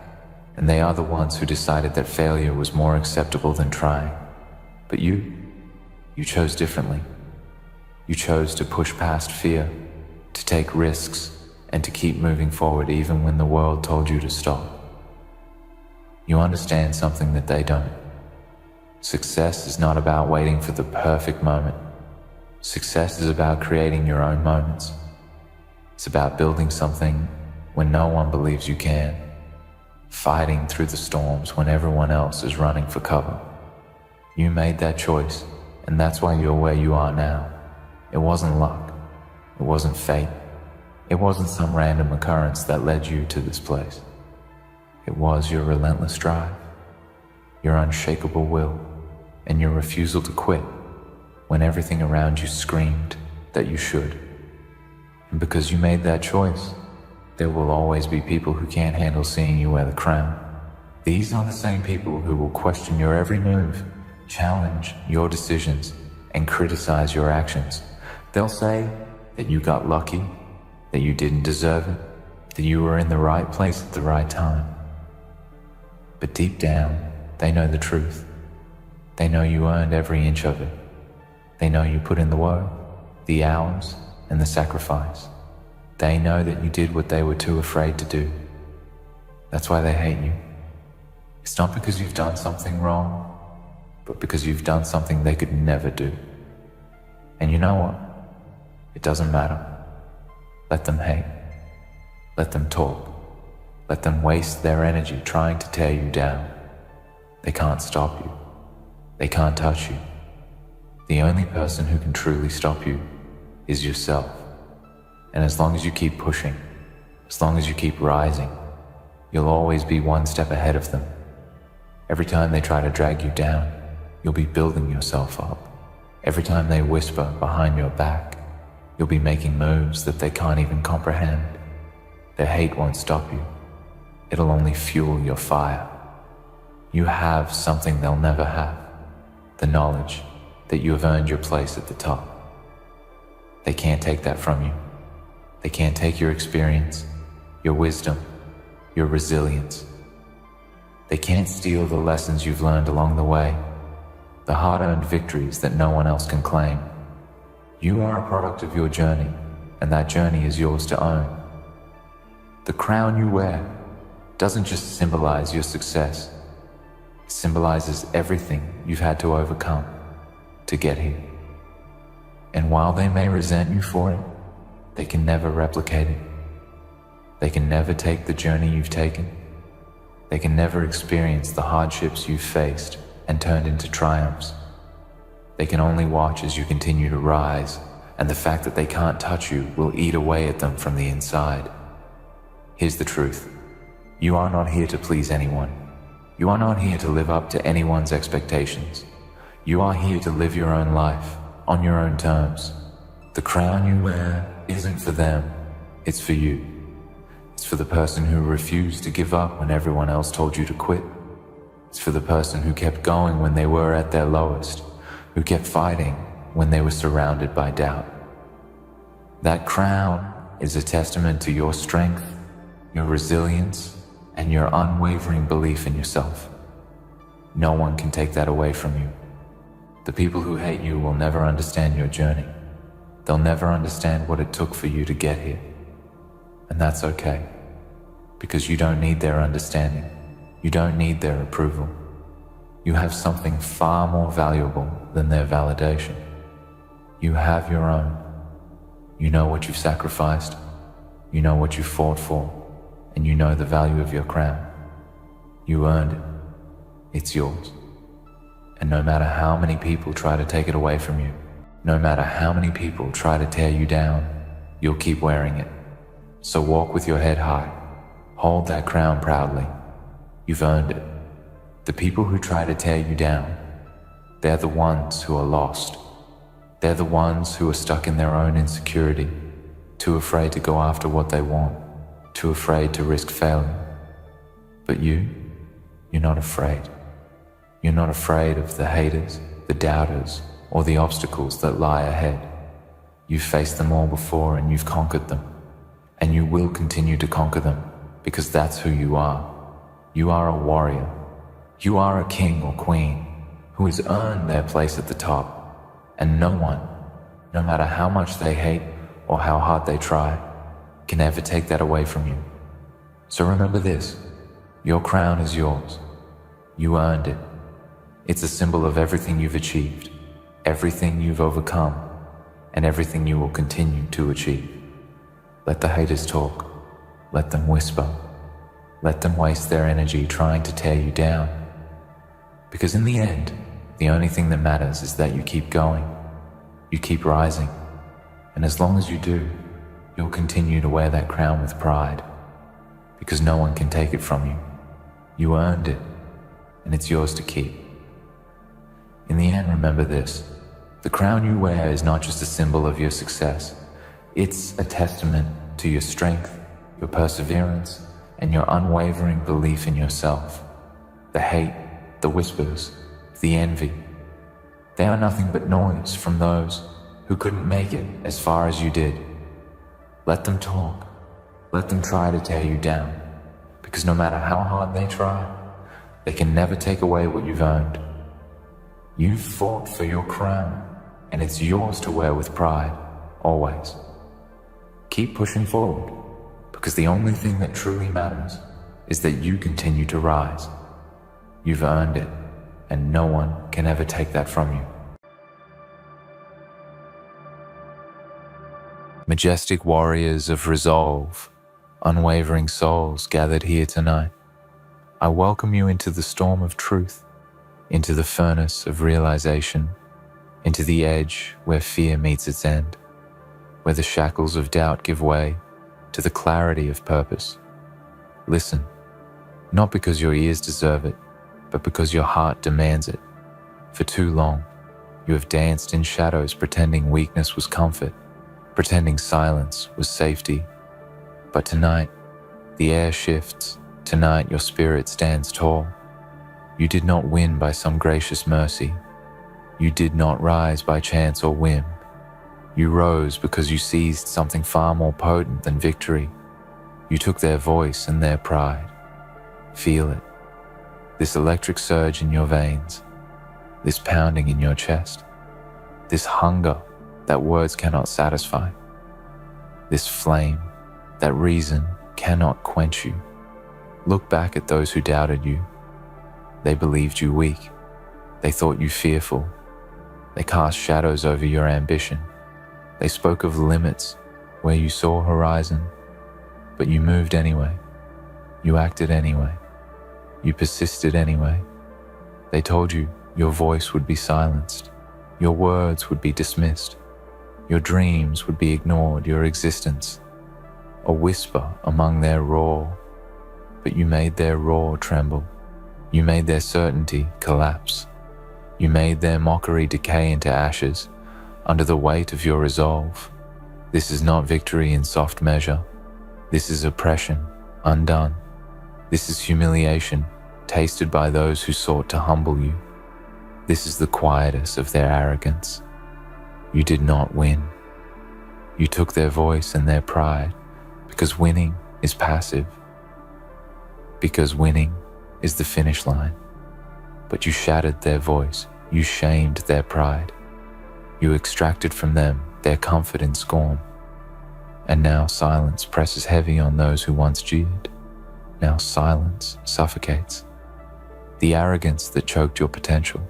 And they are the ones who decided that failure was more acceptable than trying. But you chose differently. You chose to push past fear, to take risks, and to keep moving forward even when the world told you to stop. You understand something that they don't. Success is not about waiting for the perfect moment. Success is about creating your own moments. It's about building something when no one believes you can, fighting through the storms when everyone else is running for cover. You made that choice, and that's why you're where you are now. It wasn't luck. It wasn't fate. It wasn't some random occurrence that led you to this place. It was your relentless drive, your unshakable will, and your refusal to quit when everything around you screamed that you should. And because you made that choice, there will always be people who can't handle seeing you wear the crown. These are the same people who will question your every move, challenge your decisions, and criticize your actions. They'll say that you got lucky, that you didn't deserve it, that you were in the right place at the right time. But deep down, they know the truth. They know you earned every inch of it. They know you put in the work, the hours, and the sacrifice. They know that you did what they were too afraid to do. That's why they hate you. It's not because you've done something wrong, but because you've done something they could never do. And you know what? It doesn't matter. Let them hate. Let them talk. Let them waste their energy trying to tear you down. They can't stop you. They can't touch you. The only person who can truly stop you is yourself. And as long as you keep pushing, as long as you keep rising, you'll always be one step ahead of them. Every time they try to drag you down, you'll be building yourself up. Every time they whisper behind your back, you'll be making moves that they can't even comprehend. Their hate won't stop you. It'll only fuel your fire. You have something they'll never have, the knowledge that you have earned your place at the top. They can't take that from you. They can't take your experience, your wisdom, your resilience. They can't steal the lessons you've learned along the way, the hard-earned victories that no one else can claim. You are a product of your journey, and that journey is yours to own. The crown you wear doesn't just symbolize your success. It symbolizes everything you've had to overcome to get here. And while they may resent you for it, they can never replicate it. They can never take the journey you've taken. They can never experience the hardships you've faced and turned into triumphs. They can only watch as you continue to rise, and the fact that they can't touch you will eat away at them from the inside. Here's the truth. You are not here to please anyone. You are not here to live up to anyone's expectations. You are here to live your own life, on your own terms. The crown you wear isn't for them, it's for you. It's for the person who refused to give up when everyone else told you to quit. It's for the person who kept going when they were at their lowest, who kept fighting when they were surrounded by doubt. That crown is a testament to your strength, your resilience, and your unwavering belief in yourself. No one can take that away from you. The people who hate you will never understand your journey. They'll never understand what it took for you to get here. And that's okay, because you don't need their understanding. You don't need their approval. You have something far more valuable than their validation. You have your own. You know what you've sacrificed. You know what you fought for. And you know the value of your crown. You earned it. It's yours. And no matter how many people try to take it away from you, no matter how many people try to tear you down, you'll keep wearing it. So walk with your head high. Hold that crown proudly. You've earned it. The people who try to tear you down, they're the ones who are lost. They're the ones who are stuck in their own insecurity. too afraid to go after what they want, too afraid to risk failure. But you're not afraid. You're not afraid of the haters, the doubters, or the obstacles that lie ahead. You've faced them all before and you've conquered them. And you will continue to conquer them because that's who you are. You are a warrior. You are a king or queen who has earned their place at the top. And no one, no matter how much they hate or how hard they try, can ever take that away from you. So remember this, your crown is yours. You earned it. It's a symbol of everything you've achieved, everything you've overcome, and everything you will continue to achieve. Let the haters talk. Let them whisper. Let them waste their energy trying to tear you down. Because in the end, the only thing that matters is that you keep going. You keep rising. And as long as you do, you'll continue to wear that crown with pride. Because no one can take it from you. You earned it, and it's yours to keep. In the end, remember this. The crown you wear is not just a symbol of your success. It's a testament to your strength, your perseverance, and your unwavering belief in yourself. The hate, the whispers, the envy, they are nothing but noise from those who couldn't make it as far as you did. Let them talk. Let them try to tear you down, because no matter how hard they try, they can never take away what you've earned. You've fought for your crown, and it's yours to wear with pride, always. Keep pushing forward, because the only thing that truly matters is that you continue to rise. You've earned it, and no one can ever take that from you. Majestic warriors of resolve, unwavering souls gathered here tonight, I welcome you into the storm of truth, into the furnace of realization, into the edge where fear meets its end, where the shackles of doubt give way to the clarity of purpose. Listen, not because your ears deserve it, but because your heart demands it. For too long, you have danced in shadows pretending weakness was comfort, pretending silence was safety. But tonight, the air shifts. Tonight, your spirit stands tall. You did not win by some gracious mercy. You did not rise by chance or whim. You rose because you seized something far more potent than victory. You took their voice and their pride. Feel it. This electric surge in your veins. This pounding in your chest. This hunger that words cannot satisfy. This flame that reason cannot quench you. Look back at those who doubted you. They believed you weak. They thought you fearful. They cast shadows over your ambition. They spoke of limits where you saw horizon, but you moved anyway. You acted anyway. You persisted anyway. They told you your voice would be silenced. Your words would be dismissed. Your dreams would be ignored, your existence a whisper among their roar. But you made their roar tremble. You made their certainty collapse. You made their mockery decay into ashes under the weight of your resolve. This is not victory in soft measure. This is oppression undone. This is humiliation tasted by those who sought to humble you. This is the quietus of their arrogance. You did not win. You took their voice and their pride, because winning is passive. Because winning is the finish line. But you shattered their voice. You shamed their pride. You extracted from them their comfort in scorn. And now silence presses heavy on those who once jeered. Now silence suffocates. The arrogance that choked your potential.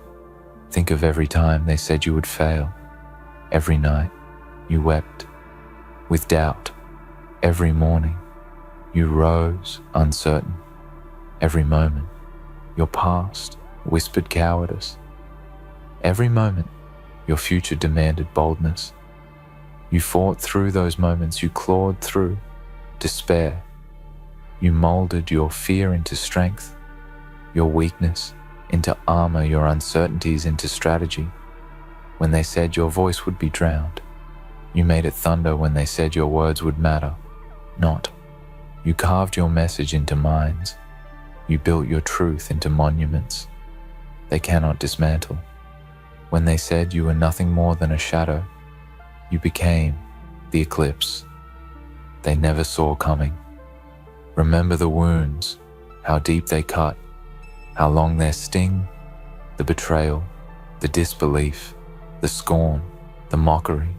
Think of every time they said you would fail. Every night you wept with doubt. Every morning you rose uncertain. Every moment your past whispered cowardice. Every moment your future demanded boldness. You fought through those moments. You clawed through despair. You molded your fear into strength, your weakness into armor, your uncertainties into strategy. When they said your voice would be drowned, You made it thunder when they said your words would matter. Not. You carved your message into minds. You built your truth into monuments. They cannot dismantle. When they said you were nothing more than a shadow, you became the eclipse they never saw coming. Remember the wounds, how deep they cut, how long their sting, the betrayal, the disbelief, the scorn, the mockery,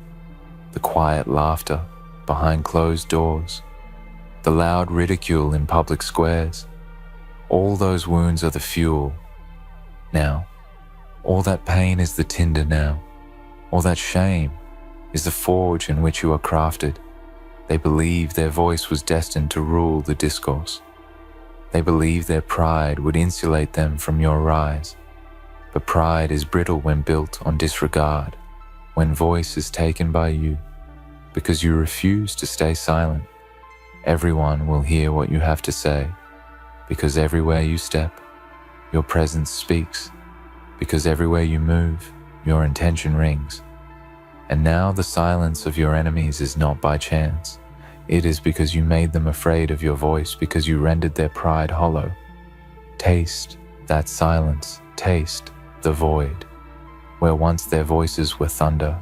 the quiet laughter behind closed doors, the loud ridicule in public squares. All those wounds are the fuel. Now, all that pain is the tinder now. All that shame is the forge in which you are crafted. They believed their voice was destined to rule the discourse. They believed their pride would insulate them from your rise. But pride is brittle when built on disregard, when voice is taken by you. Because you refuse to stay silent, everyone will hear what you have to say. Because everywhere you step, your presence speaks. Because everywhere you move, your intention rings. And now the silence of your enemies is not by chance. It is because you made them afraid of your voice, because you rendered their pride hollow. Taste that silence, taste the void. Where once their voices were thunder,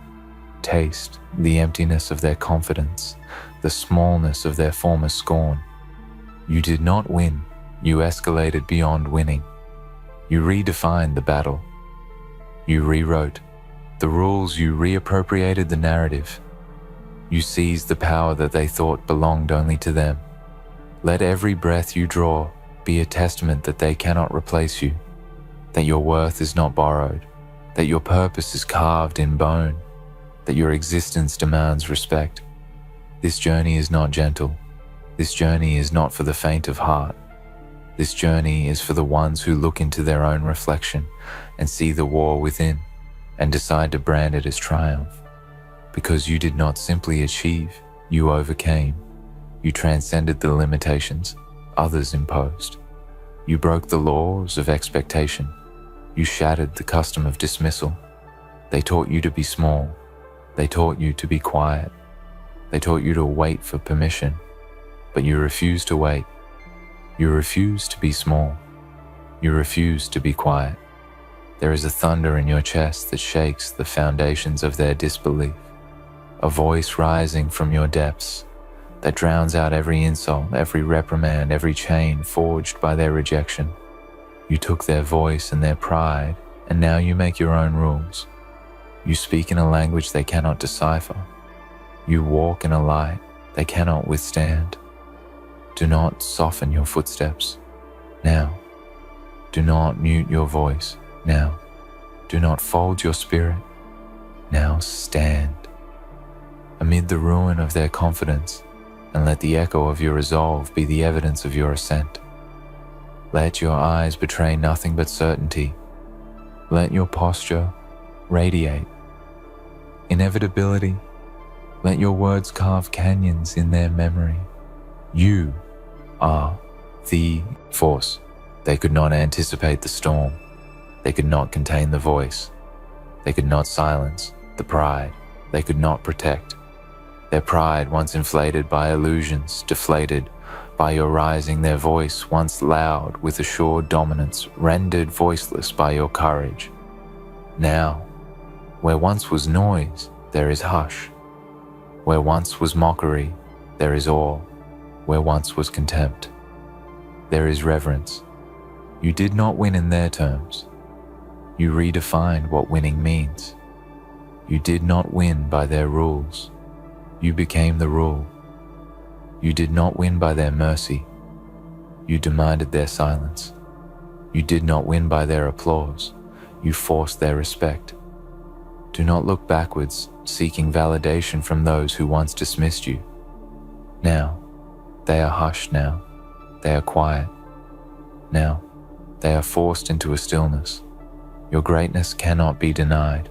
taste the emptiness of their confidence, the smallness of their former scorn. You did not win, you escalated beyond winning. You redefined the battle. You rewrote the rules, you reappropriated the narrative. You seized the power that they thought belonged only to them. Let every breath you draw be a testament that they cannot replace you, that your worth is not borrowed, that your purpose is carved in bone, that your existence demands respect. This journey is not gentle. This journey is not for the faint of heart. This journey is for the ones who look into their own reflection and see the war within and decide to brand it as triumph. Because you did not simply achieve, you overcame. You transcended the limitations others imposed. You broke the laws of expectation. You shattered the custom of dismissal. They taught you to be small. They taught you to be quiet. They taught you to wait for permission. But you refused to wait. You refused to be small. You refused to be quiet. There is a thunder in your chest that shakes the foundations of their disbelief. A voice rising from your depths that drowns out every insult, every reprimand, every chain forged by their rejection. You took their voice and their pride, and now you make your own rules. You speak in a language they cannot decipher. You walk in a light they cannot withstand. Do not soften your footsteps now. Do not mute your voice now. Do not fold your spirit. Now stand amid the ruin of their confidence, and let the echo of your resolve be the evidence of your ascent. Let your eyes betray nothing but certainty. Let your posture radiate inevitability. Let your words carve canyons in their memory. You are the force. They could not anticipate the storm. They could not contain the voice. They could not silence the pride. They could not protect. Their pride, once inflated by illusions, deflated by your rising, their voice, once loud with assured dominance, rendered voiceless by your courage. Now, where once was noise, there is hush. Where once was mockery, there is awe. Where once was contempt, there is reverence. You did not win in their terms. You redefined what winning means. You did not win by their rules. You became the rule. You did not win by their mercy. You demanded their silence. You did not win by their applause. You forced their respect. Do not look backwards, seeking validation from those who once dismissed you. Now, they are hushed now. They are quiet. Now, they are forced into a stillness. Your greatness cannot be denied.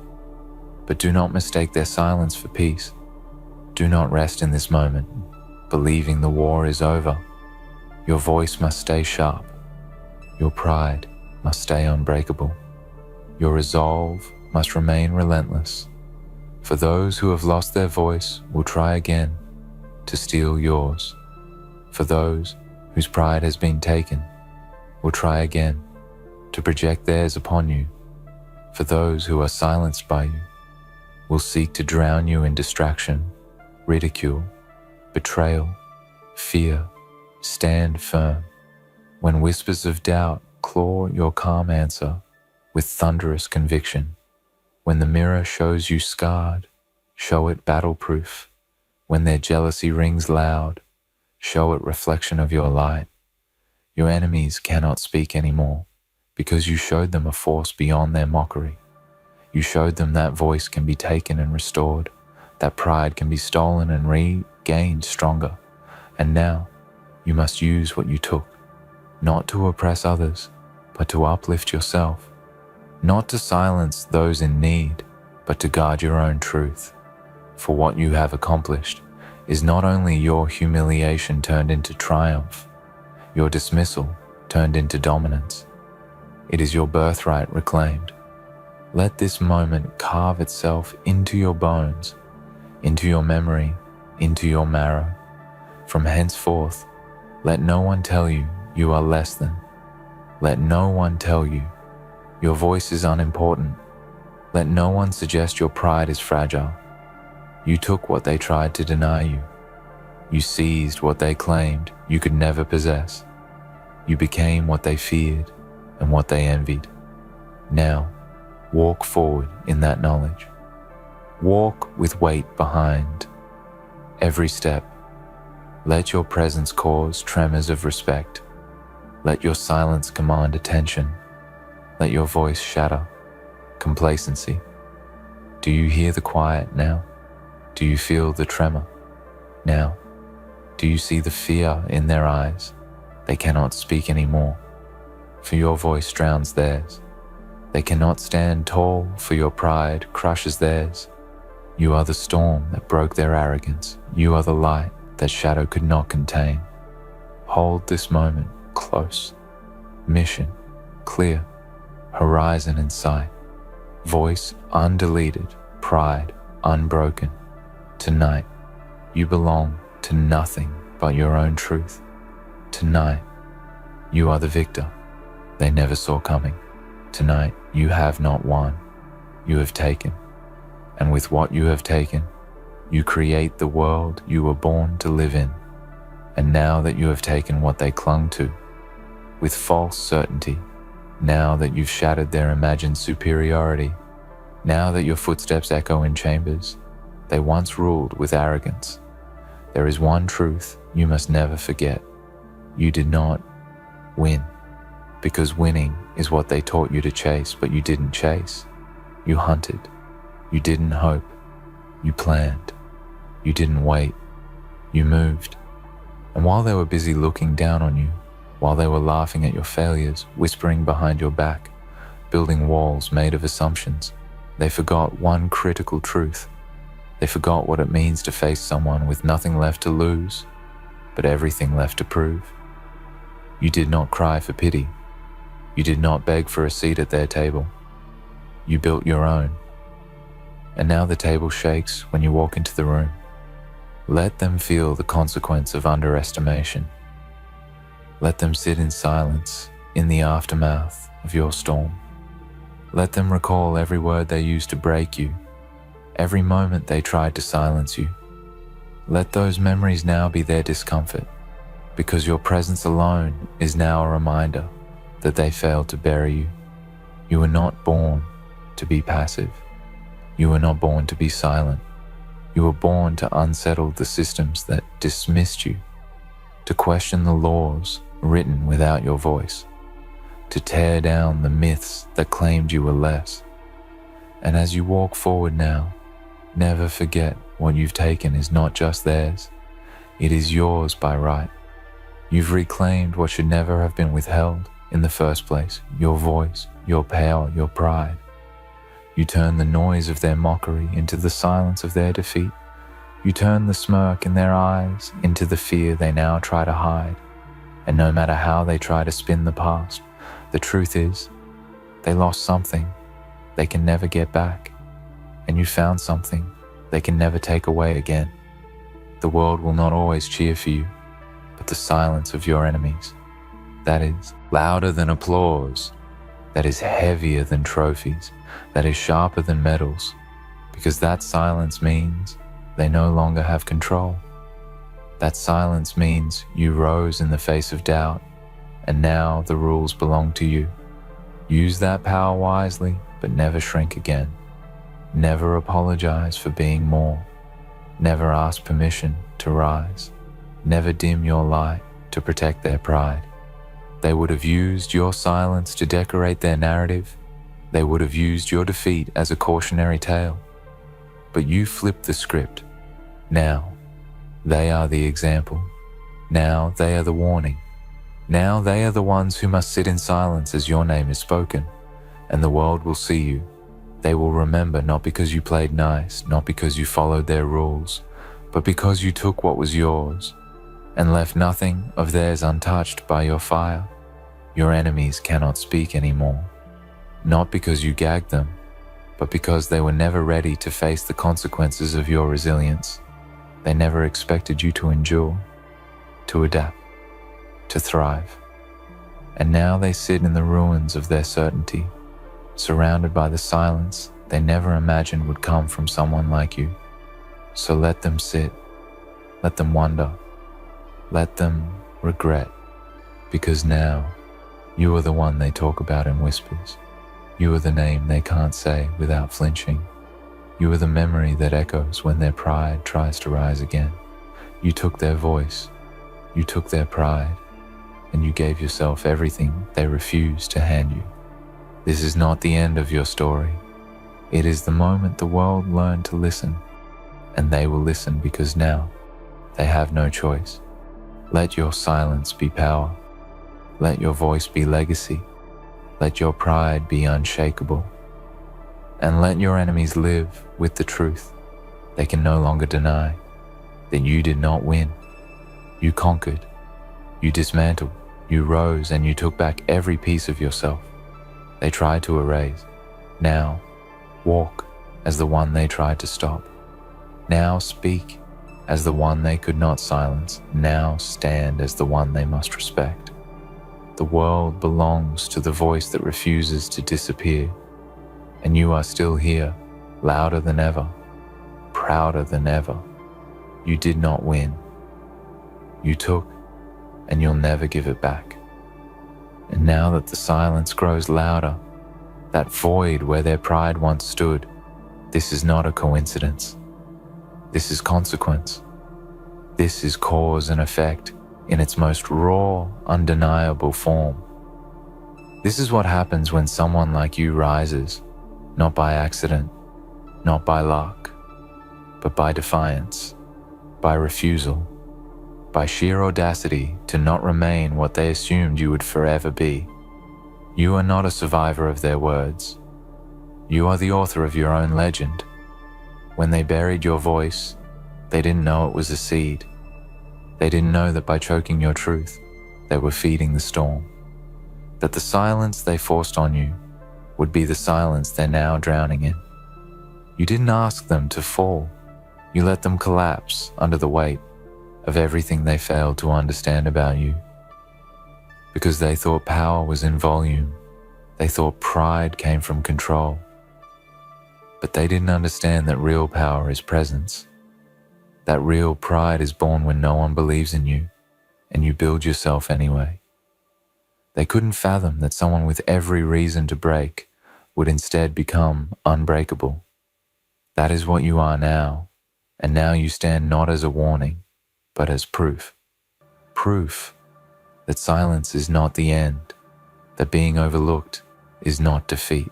But do not mistake their silence for peace. Do not rest in this moment, believing the war is over. Your voice must stay sharp. Your pride must stay unbreakable. Your resolve must remain relentless. For those who have lost their voice will try again to steal yours. For those whose pride has been taken will try again to project theirs upon you. For those who are silenced by you will seek to drown you in distraction, ridicule, betrayal, fear. Stand firm. When whispers of doubt claw your calm answer with thunderous conviction. When the mirror shows you scarred, show it battle-proof. When their jealousy rings loud, show it reflection of your light. Your enemies cannot speak anymore because you showed them a force beyond their mockery. You showed them that voice can be taken and restored, that pride can be stolen and regained stronger. And now, you must use what you took, not to oppress others, but to uplift yourself, not to silence those in need, but to guard your own truth. For what you have accomplished is not only your humiliation turned into triumph, your dismissal turned into dominance. It is your birthright reclaimed. Let this moment carve itself into your bones, into your memory, into your marrow. From henceforth, let no one tell you you are less than. Let no one tell you your voice is unimportant. Let no one suggest your pride is fragile. You took what they tried to deny you. You seized what they claimed you could never possess. You became what they feared and what they envied. Now, walk forward in that knowledge. Walk with weight behind every step. Let your presence cause tremors of respect. Let your silence command attention. Let your voice shatter complacency. Do you hear the quiet now? Do you feel the tremor now? Do you see the fear in their eyes? They cannot speak anymore, for your voice drowns theirs. They cannot stand tall, for your pride crushes theirs. You are the storm that broke their arrogance. You are the light that shadow could not contain. Hold this moment close. Mission clear. Horizon in sight. Voice undeleted. Pride unbroken. Tonight, you belong to nothing but your own truth. Tonight, you are the victor they never saw coming. Tonight, you have not won. You have taken. And with what you have taken, you create the world you were born to live in. And now that you have taken what they clung to, with false certainty, now that you've shattered their imagined superiority, now that your footsteps echo in chambers they once ruled with arrogance, there is one truth you must never forget. You did not win, because winning is what they taught you to chase, but you didn't chase. You hunted. You didn't hope. You planned. You didn't wait. You moved. And while they were busy looking down on you, while they were laughing at your failures, whispering behind your back, building walls made of assumptions, they forgot one critical truth. They forgot what it means to face someone with nothing left to lose, but everything left to prove. You did not cry for pity. You did not beg for a seat at their table. You built your own. And now the table shakes when you walk into the room. Let them feel the consequence of underestimation. Let them sit in silence in the aftermath of your storm. Let them recall every word they used to break you, every moment they tried to silence you. Let those memories now be their discomfort, because your presence alone is now a reminder that they failed to bury you. You were not born to be passive. You were not born to be silent. You were born to unsettle the systems that dismissed you, to question the laws written without your voice, to tear down the myths that claimed you were less. And as you walk forward now, never forget what you've taken is not just theirs, it is yours by right. You've reclaimed what should never have been withheld in the first place, your voice, your power, your pride. You turn the noise of their mockery into the silence of their defeat. You turn the smirk in their eyes into the fear they now try to hide. And no matter how they try to spin the past, the truth is, they lost something they can never get back. And you found something they can never take away again. The world will not always cheer for you, but the silence of your enemies, that is louder than applause, that is heavier than trophies, that is sharper than medals, because that silence means they no longer have control. That silence means you rose in the face of doubt, and now the rules belong to you. Use that power wisely, but never shrink again. Never apologize for being more. Never ask permission to rise. Never dim your light to protect their pride. They would have used your silence to decorate their narrative. They would have used your defeat as a cautionary tale. But you flipped the script. Now, they are the example. Now they are the warning. Now they are the ones who must sit in silence as your name is spoken, and the world will see you. They will remember not because you played nice, not because you followed their rules, but because you took what was yours and left nothing of theirs untouched by your fire. Your enemies cannot speak anymore, not because you gagged them, but because they were never ready to face the consequences of your resilience. They never expected you to endure, to adapt, to thrive. And now they sit in the ruins of their certainty, surrounded by the silence they never imagined would come from someone like you. So let them sit, let them wonder, let them regret, because now you are the one they talk about in whispers. You are the name they can't say without flinching. You are the memory that echoes when their pride tries to rise again. You took their voice, you took their pride, and you gave yourself everything they refused to hand you. This is not the end of your story. It is the moment the world learned to listen, and they will listen because now they have no choice. Let your silence be power. Let your voice be legacy. Let your pride be unshakable. And let your enemies live with the truth. They can no longer deny that you did not win. You conquered. You dismantled. You rose, and you took back every piece of yourself they tried to erase. Now, walk as the one they tried to stop. Now speak as the one they could not silence. Now stand as the one they must respect. The world belongs to the voice that refuses to disappear. And you are still here, louder than ever, prouder than ever. You did not win. You took, and you'll never give it back. And now that the silence grows louder, that void where their pride once stood, this is not a coincidence. This is consequence. This is cause and effect in its most raw, undeniable form. This is what happens when someone like you rises, not by accident, not by luck, but by defiance, by refusal, by sheer audacity to not remain what they assumed you would forever be. You are not a survivor of their words. You are the author of your own legend. When they buried your voice, they didn't know it was a seed. They didn't know that by choking your truth, they were feeding the storm. That the silence they forced on you would be the silence they're now drowning in. You didn't ask them to fall. You let them collapse under the weight of everything they failed to understand about you. Because they thought power was in volume. They thought pride came from control. But they didn't understand that real power is presence. That real pride is born when no one believes in you, and you build yourself anyway. They couldn't fathom that someone with every reason to break would instead become unbreakable. That is what you are now, and now you stand not as a warning, but as proof. Proof that silence is not the end, that being overlooked is not defeat,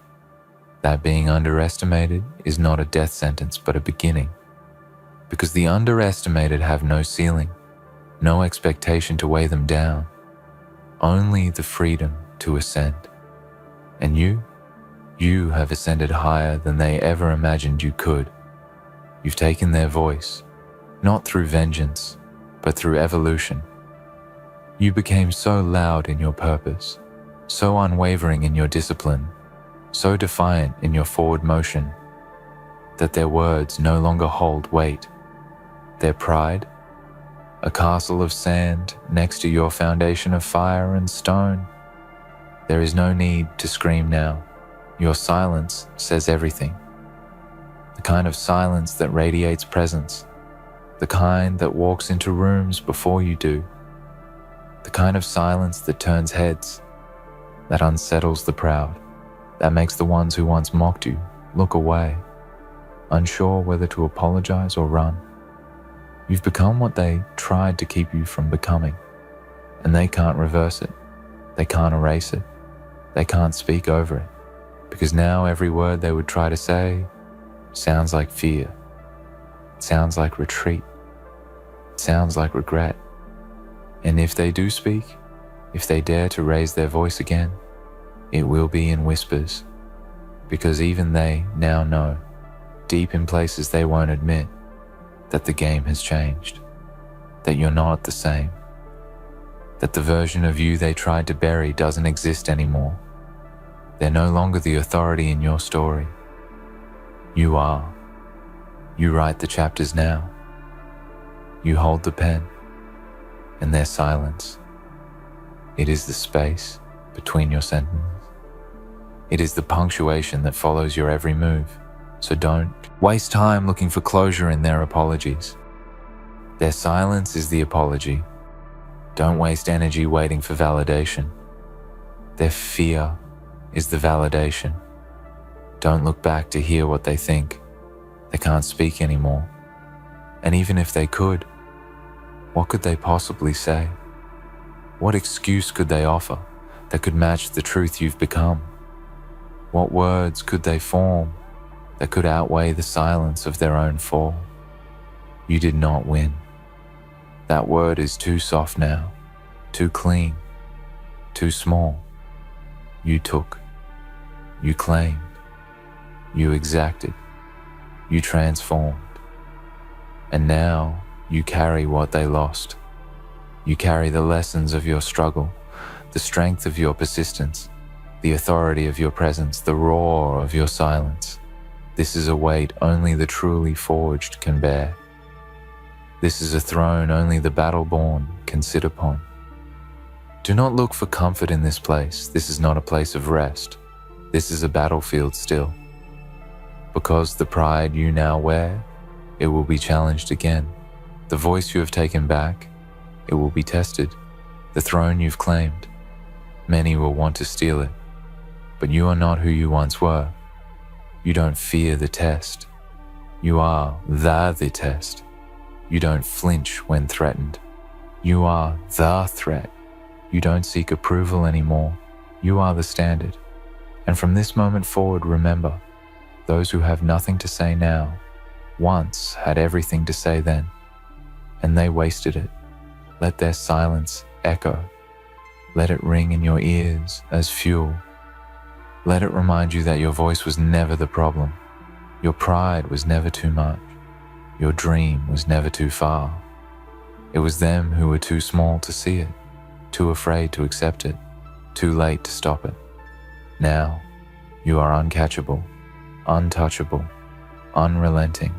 that being underestimated is not a death sentence but a beginning. Because the underestimated have no ceiling, no expectation to weigh them down, only the freedom to ascend. And you have ascended higher than they ever imagined you could. You've taken their voice, not through vengeance, but through evolution. You became so loud in your purpose, so unwavering in your discipline, so defiant in your forward motion, that their words no longer hold weight. Their pride, a castle of sand next to your foundation of fire and stone. There is no need to scream now. Your silence says everything. The kind of silence that radiates presence, the kind that walks into rooms before you do, the kind of silence that turns heads, that unsettles the proud, that makes the ones who once mocked you look away, unsure whether to apologize or run. You've become what they tried to keep you from becoming, and they can't reverse it. They can't erase it. They can't speak over it, because now every word they would try to say sounds like fear. It sounds like retreat. It sounds like regret. And if they do speak, if they dare to raise their voice again, it will be in whispers, because even they now know, deep in places they won't admit, that the game has changed, that you're not the same, that the version of you they tried to bury doesn't exist anymore. They're no longer the authority in your story. You are. You write the chapters now. You hold the pen, and their silence. It is the space between your sentences. It is the punctuation that follows your every move. So don't waste time looking for closure in their apologies. Their silence is the apology. Don't waste energy waiting for validation. Their fear is the validation. Don't look back to hear what they think. They can't speak anymore. And even if they could, what could they possibly say? What excuse could they offer that could match the truth you've become? What words could they form that could outweigh the silence of their own fall? You did not win. That word is too soft now, too clean, too small. You took, you claimed, you exacted, you transformed. And now you carry what they lost. You carry the lessons of your struggle, the strength of your persistence, the authority of your presence, the roar of your silence. This is a weight only the truly forged can bear. This is a throne only the battle-born can sit upon. Do not look for comfort in this place. This is not a place of rest. This is a battlefield still. Because the pride you now wear, it will be challenged again. The voice you have taken back, it will be tested. The throne you've claimed, many will want to steal it. But you are not who you once were. You don't fear the test. You are the test. You don't flinch when threatened. You are the threat. You don't seek approval anymore. You are the standard. And from this moment forward, remember, those who have nothing to say now once had everything to say then, and they wasted it. Let their silence echo. Let it ring in your ears as fuel. Let it remind you that your voice was never the problem. Your pride was never too much. Your dream was never too far. It was them who were too small to see it, too afraid to accept it, too late to stop it. Now, you are uncatchable, untouchable, unrelenting.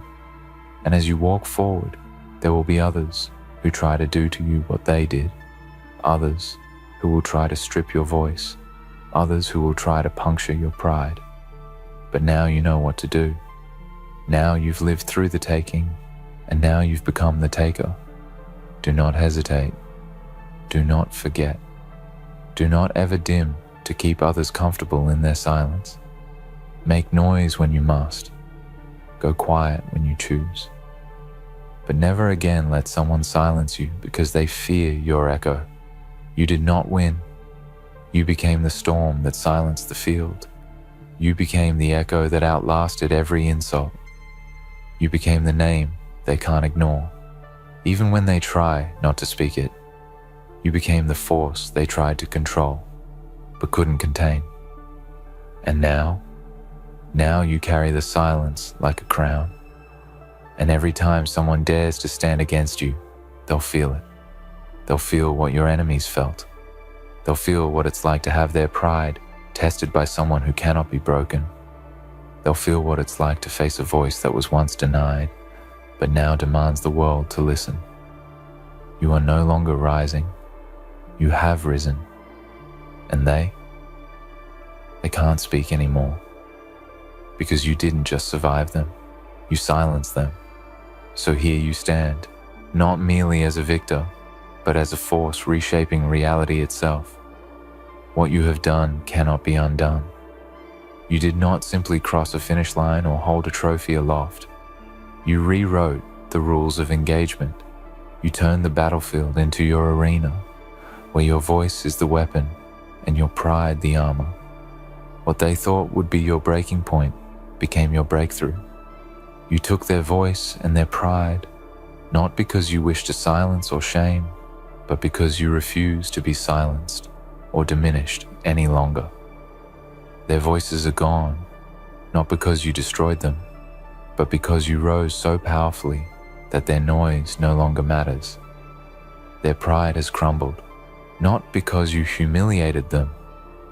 And as you walk forward, there will be others who try to do to you what they did, others who will try to strip your voice, others who will try to puncture your pride. But now you know what to do. Now you've lived through the taking, and now you've become the taker. Do not hesitate. Do not forget. Do not ever dim to keep others comfortable in their silence. Make noise when you must. Go quiet when you choose. But never again let someone silence you because they fear your echo. You did not win. You became the storm that silenced the field. You became the echo that outlasted every insult. You became the name they can't ignore, even when they try not to speak it. You became the force they tried to control, but couldn't contain. And now you carry the silence like a crown. And every time someone dares to stand against you, they'll feel it. They'll feel what your enemies felt. They'll feel what it's like to have their pride tested by someone who cannot be broken. They'll feel what it's like to face a voice that was once denied, but now demands the world to listen. You are no longer rising. You have risen. And they can't speak anymore. Because you didn't just survive them, you silenced them. So here you stand, not merely as a victor, but as a force reshaping reality itself. What you have done cannot be undone. You did not simply cross a finish line or hold a trophy aloft. You rewrote the rules of engagement. You turned the battlefield into your arena, where your voice is the weapon and your pride the armor. What they thought would be your breaking point became your breakthrough. You took their voice and their pride, not because you wished to silence or shame, but because you refused to be silenced or diminished any longer. Their voices are gone, not because you destroyed them, but because you rose so powerfully that their noise no longer matters. Their pride has crumbled, not because you humiliated them,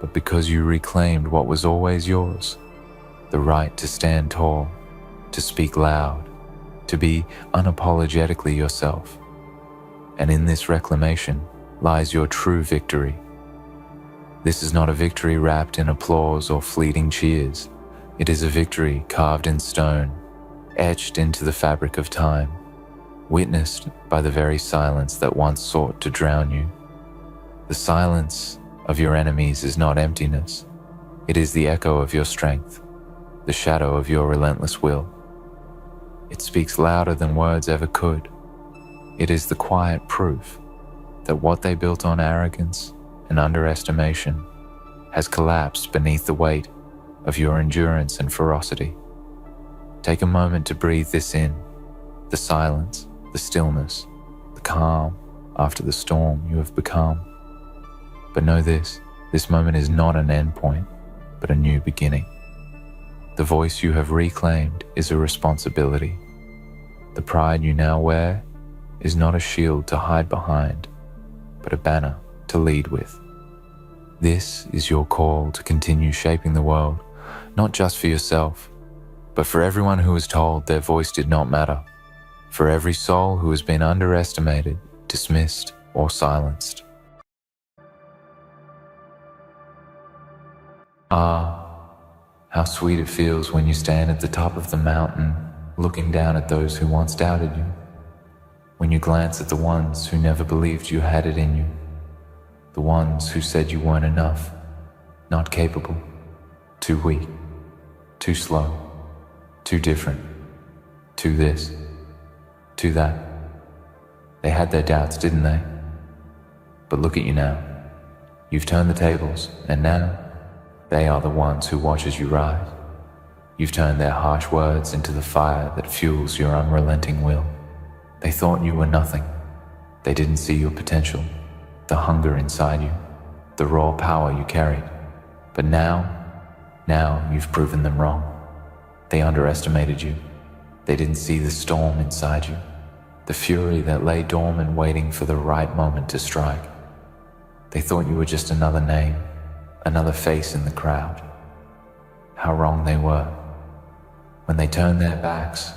but because you reclaimed what was always yours, the right to stand tall, to speak loud, to be unapologetically yourself. And in this reclamation lies your true victory. This is not a victory wrapped in applause or fleeting cheers. It is a victory carved in stone, etched into the fabric of time, witnessed by the very silence that once sought to drown you. The silence of your enemies is not emptiness. It is the echo of your strength, the shadow of your relentless will. It speaks louder than words ever could. It is the quiet proof that what they built on arrogance and underestimation has collapsed beneath the weight of your endurance and ferocity. Take a moment to breathe this in, the silence, the stillness, the calm after the storm you have become. But know this moment is not an end point, but a new beginning. The voice you have reclaimed is a responsibility. The pride you now wear is not a shield to hide behind, but a banner to lead with. This is your call to continue shaping the world, not just for yourself, but for everyone who was told their voice did not matter, for every soul who has been underestimated, dismissed, or silenced. Ah, how sweet it feels when you stand at the top of the mountain, looking down at those who once doubted you. When you glance at the ones who never believed you had it in you. The ones who said you weren't enough, not capable, too weak, too slow, too different, too this, too that. They had their doubts, didn't they? But look at you now. You've turned the tables, and now they are the ones who watch as you rise. You've turned their harsh words into the fire that fuels your unrelenting will. They thought you were nothing. They didn't see your potential, the hunger inside you, the raw power you carried. But now you've proven them wrong. They underestimated you. They didn't see the storm inside you, the fury that lay dormant waiting for the right moment to strike. They thought you were just another name, another face in the crowd. How wrong they were. When they turned their backs,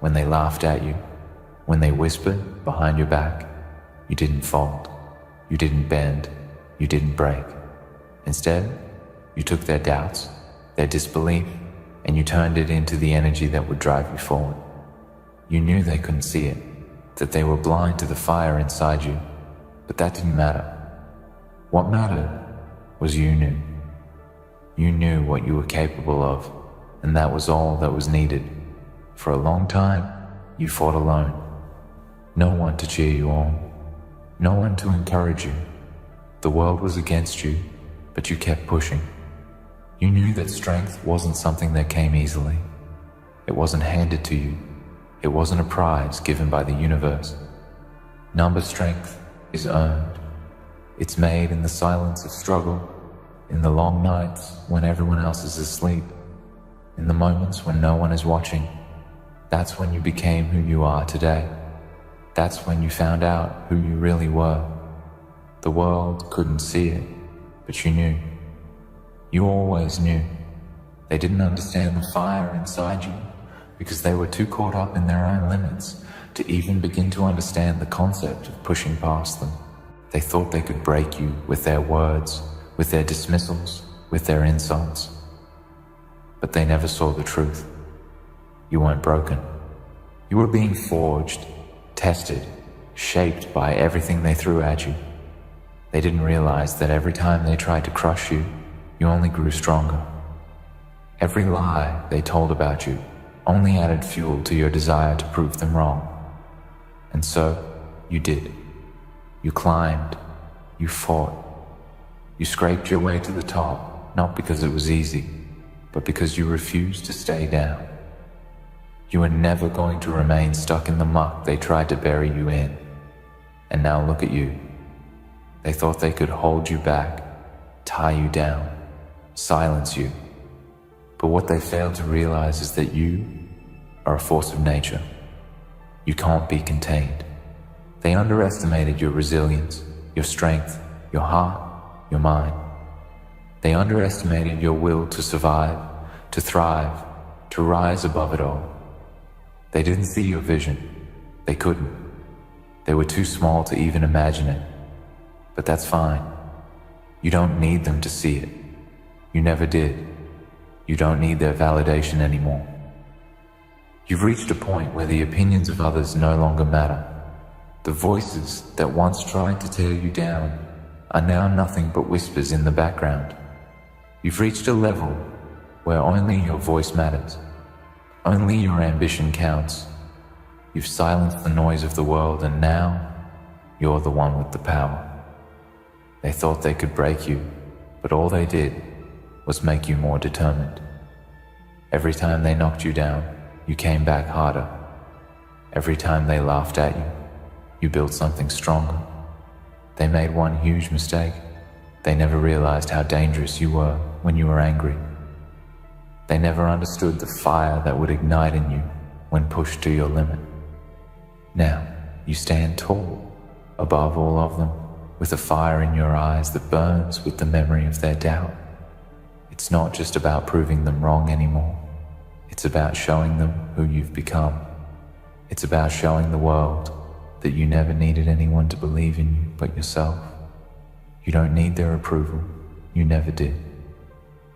when they laughed at you, when they whispered behind your back, you didn't fold, you didn't bend, you didn't break. Instead, you took their doubts, their disbelief, and you turned it into the energy that would drive you forward. You knew they couldn't see it, that they were blind to the fire inside you, but that didn't matter. What mattered was you knew. You knew what you were capable of, and that was all that was needed. For a long time, you fought alone. No one to cheer you on, no one to encourage you. The world was against you, but you kept pushing. You knew that strength wasn't something that came easily. It wasn't handed to you. It wasn't a prize given by the universe. Number strength is earned. It's made in the silence of struggle, in the long nights when everyone else is asleep, in the moments when no one is watching. That's when you became who you are today. That's when you found out who you really were. The world couldn't see it, but you knew. You always knew. They didn't understand the fire inside you because they were too caught up in their own limits to even begin to understand the concept of pushing past them. They thought they could break you with their words, with their dismissals, with their insults. But they never saw the truth. You weren't broken. You were being forged, tested, shaped by everything they threw at you. They didn't realize that every time they tried to crush you, you only grew stronger. Every lie they told about you only added fuel to your desire to prove them wrong. And so, you did. You climbed. You fought. You scraped your way to the top, not because it was easy, but because you refused to stay down. You were never going to remain stuck in the muck they tried to bury you in. And now look at you. They thought they could hold you back, tie you down, silence you. But what they failed to realize is that you are a force of nature. You can't be contained. They underestimated your resilience, your strength, your heart, your mind. They underestimated your will to survive, to thrive, to rise above it all. They didn't see your vision. They couldn't. They were too small to even imagine it. But that's fine. You don't need them to see it. You never did. You don't need their validation anymore. You've reached a point where the opinions of others no longer matter. The voices that once tried to tear you down are now nothing but whispers in the background. You've reached a level where only your voice matters. Only your ambition counts. You've silenced the noise of the world, and now you're the one with the power. They thought they could break you, but all they did was make you more determined. Every time they knocked you down, you came back harder. Every time they laughed at you, you built something stronger. They made one huge mistake. They never realized how dangerous you were when you were angry. They never understood the fire that would ignite in you when pushed to your limit. Now, you stand tall, above all of them, with a fire in your eyes that burns with the memory of their doubt. It's not just about proving them wrong anymore. It's about showing them who you've become. It's about showing the world that you never needed anyone to believe in you but yourself. You don't need their approval. You never did.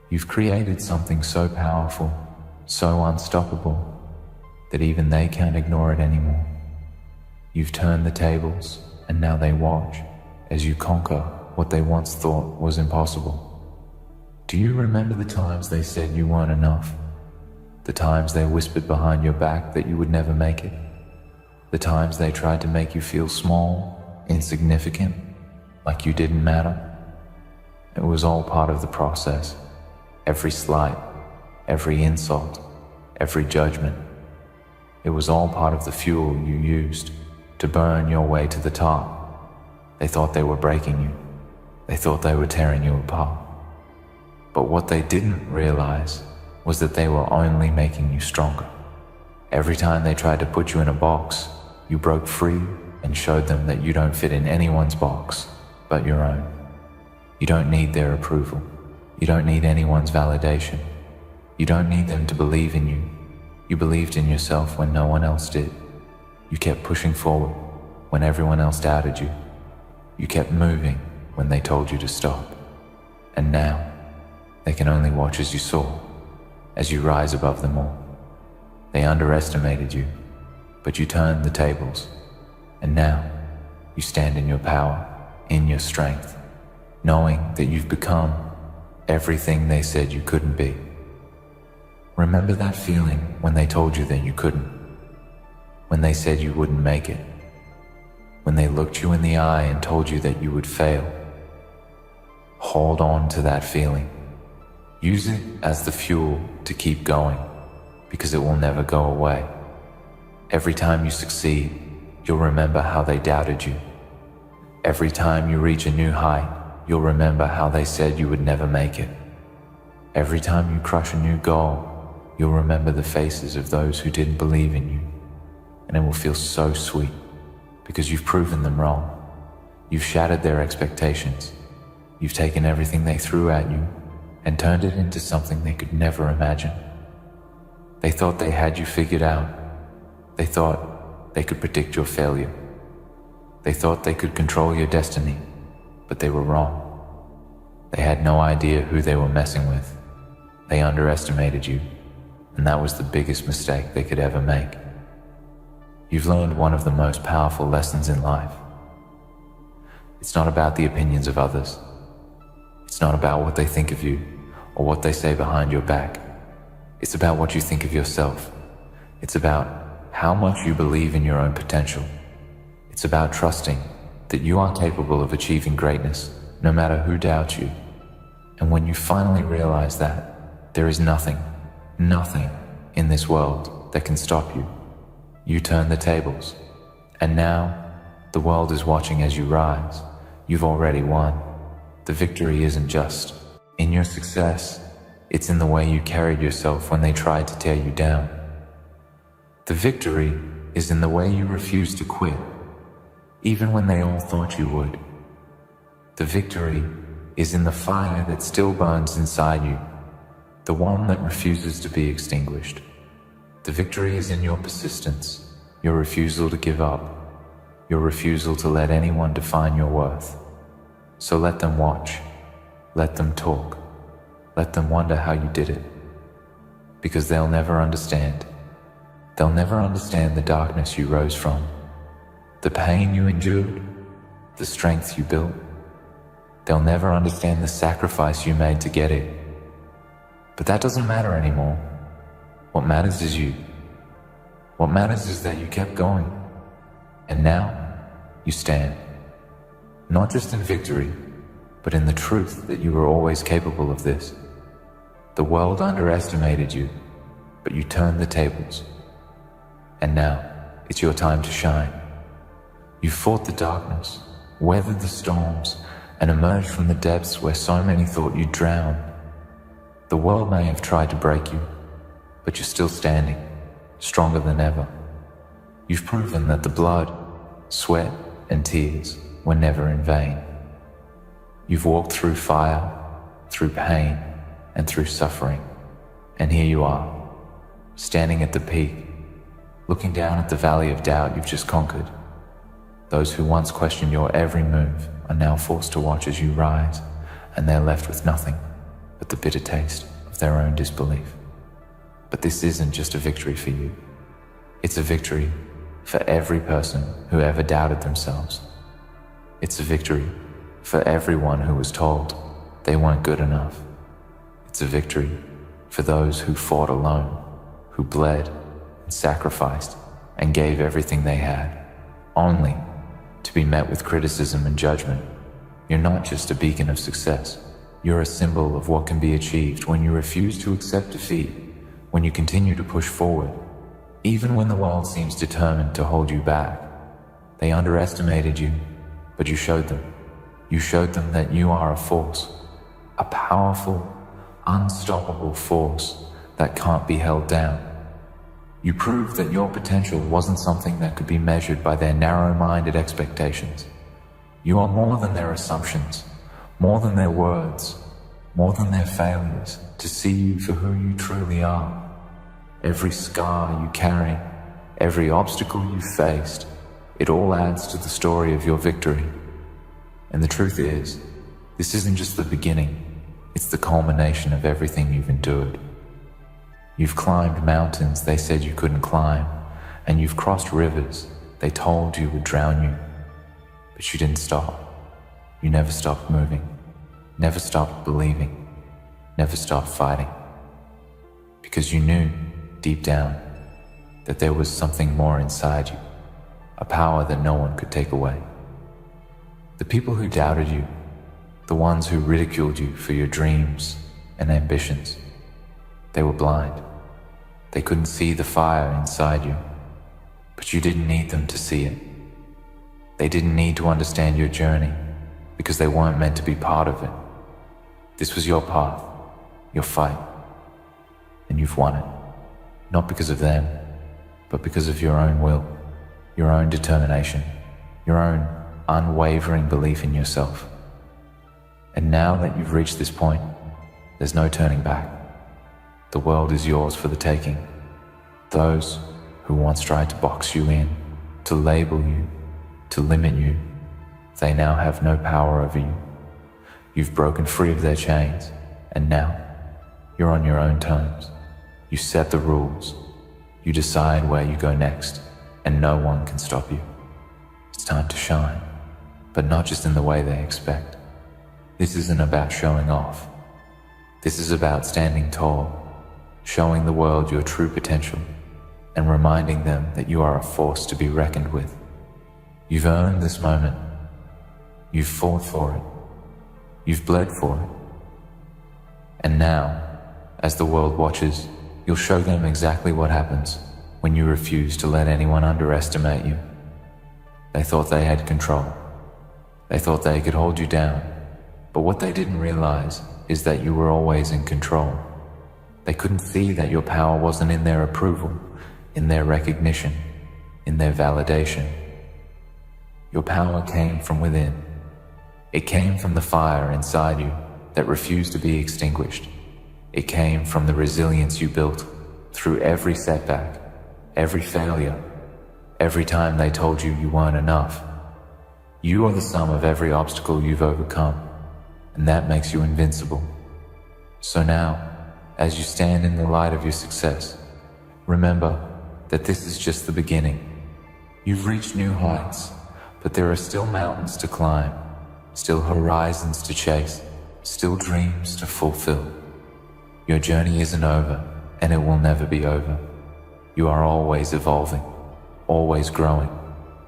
You've created something so powerful, so unstoppable, that even they can't ignore it anymore. You've turned the tables, and now they watch as you conquer what they once thought was impossible. Do you remember the times they said you weren't enough? The times they whispered behind your back that you would never make it? The times they tried to make you feel small, insignificant, like you didn't matter? It was all part of the process. Every slight, every insult, every judgment. It was all part of the fuel you used to burn your way to the top. They thought they were breaking you. They thought they were tearing you apart. But what they didn't realize was that they were only making you stronger. Every time they tried to put you in a box, you broke free and showed them that you don't fit in anyone's box but your own. You don't need their approval. You don't need anyone's validation. You don't need them to believe in you. You believed in yourself when no one else did. You kept pushing forward when everyone else doubted you. You kept moving when they told you to stop. And now, they can only watch as you soar, as you rise above them all. They underestimated you, but you turned the tables. And now, you stand in your power, in your strength, knowing that you've become everything they said you couldn't be. Remember that feeling when they told you that you couldn't, when they said you wouldn't make it, when they looked you in the eye and told you that you would fail. Hold on to that feeling. Use it as the fuel to keep going, because it will never go away. Every time you succeed, you'll remember how they doubted you. Every time you reach a new height, you'll remember how they said you would never make it. Every time you crush a new goal, you'll remember the faces of those who didn't believe in you. And it will feel so sweet, because you've proven them wrong. You've shattered their expectations. You've taken everything they threw at you and turned it into something they could never imagine. They thought they had you figured out. They thought they could predict your failure. They thought they could control your destiny, but they were wrong. They had no idea who they were messing with. They underestimated you, and that was the biggest mistake they could ever make. You've learned one of the most powerful lessons in life. It's not about the opinions of others. It's not about what they think of you or what they say behind your back. It's about what you think of yourself. It's about how much you believe in your own potential. It's about trusting that you are capable of achieving greatness, no matter who doubts you. And when you finally realize that, there is nothing in this world that can stop you. You turn the tables. And now, the world is watching as you rise. You've already won. The victory isn't just in your success, it's in the way you carried yourself when they tried to tear you down. The victory is in the way you refused to quit, even when they all thought you would. The victory is in the fire that still burns inside you, the one that refuses to be extinguished. The victory is in your persistence, your refusal to give up, your refusal to let anyone define your worth. So let them watch, let them talk, let them wonder how you did it, because they'll never understand. They'll never understand the darkness you rose from, the pain you endured, the strength you built. They'll never understand the sacrifice you made to get it. But that doesn't matter anymore. What matters is you. What matters is that you kept going. And now, you stand. Not just in victory, but in the truth that you were always capable of this. The world underestimated you, but you turned the tables. And now, it's your time to shine. You fought the darkness, weathered the storms, and emerged from the depths where so many thought you'd drown. The world may have tried to break you, but you're still standing, stronger than ever. You've proven that the blood, sweat, and tears were never in vain. You've walked through fire, through pain, and through suffering. And here you are, standing at the peak, looking down at the valley of doubt you've just conquered. Those who once questioned your every move are now forced to watch as you rise, and they're left with nothing but the bitter taste of their own disbelief. But this isn't just a victory for you. It's a victory for every person who ever doubted themselves. It's a victory for everyone who was told they weren't good enough. It's a victory for those who fought alone, who bled and sacrificed and gave everything they had, only to be met with criticism and judgment. You're not just a beacon of success. You're a symbol of what can be achieved when you refuse to accept defeat, when you continue to push forward, even when the world seems determined to hold you back. They underestimated you, but you showed them. You showed them that you are a force, a powerful, unstoppable force that can't be held down. You proved that your potential wasn't something that could be measured by their narrow-minded expectations. You are more than their assumptions, more than their words, more than their failures to see you for who you truly are. Every scar you carry, every obstacle you faced, it all adds to the story of your victory. And the truth is, this isn't just the beginning, it's the culmination of everything you've endured. You've climbed mountains they said you couldn't climb, and you've crossed rivers they told you would drown you. But you didn't stop. You never stopped moving, never stopped believing, never stopped fighting. Because you knew, deep down, that there was something more inside you, a power that no one could take away. The people who doubted you, the ones who ridiculed you for your dreams and ambitions, they were blind. They couldn't see the fire inside you, but you didn't need them to see it. They didn't need to understand your journey because they weren't meant to be part of it. This was your path, your fight, and you've won it. Not because of them, but because of your own will, your own determination, your own unwavering belief in yourself. And now that you've reached this point, There's no turning back. The world is yours for the taking. Those who once tried to box you in, to label you, to limit you, they now have no power over you. You've broken free of their chains, and now you're on your own terms. You set the rules. You decide where you go next, and no one can stop you. It's time to shine, but not just in the way they expect. This isn't about showing off. This is about standing tall, showing the world your true potential, and reminding them that you are a force to be reckoned with. You've earned this moment. You've fought for it. You've bled for it. And now, as the world watches, you'll show them exactly what happens when you refuse to let anyone underestimate you. They thought they had control. They thought they could hold you down. But what they didn't realize is that you were always in control. They couldn't see that your power wasn't in their approval, in their recognition, in their validation. Your power came from within. It came from the fire inside you that refused to be extinguished. It came from the resilience you built through every setback, every failure, every time they told you you weren't enough. You are the sum of every obstacle you've overcome, and that makes you invincible. So now, as you stand in the light of your success, remember that this is just the beginning. You've reached new heights, but there are still mountains to climb, still horizons to chase, still dreams to fulfill. Your journey isn't over, and it will never be over. You are always evolving, always growing,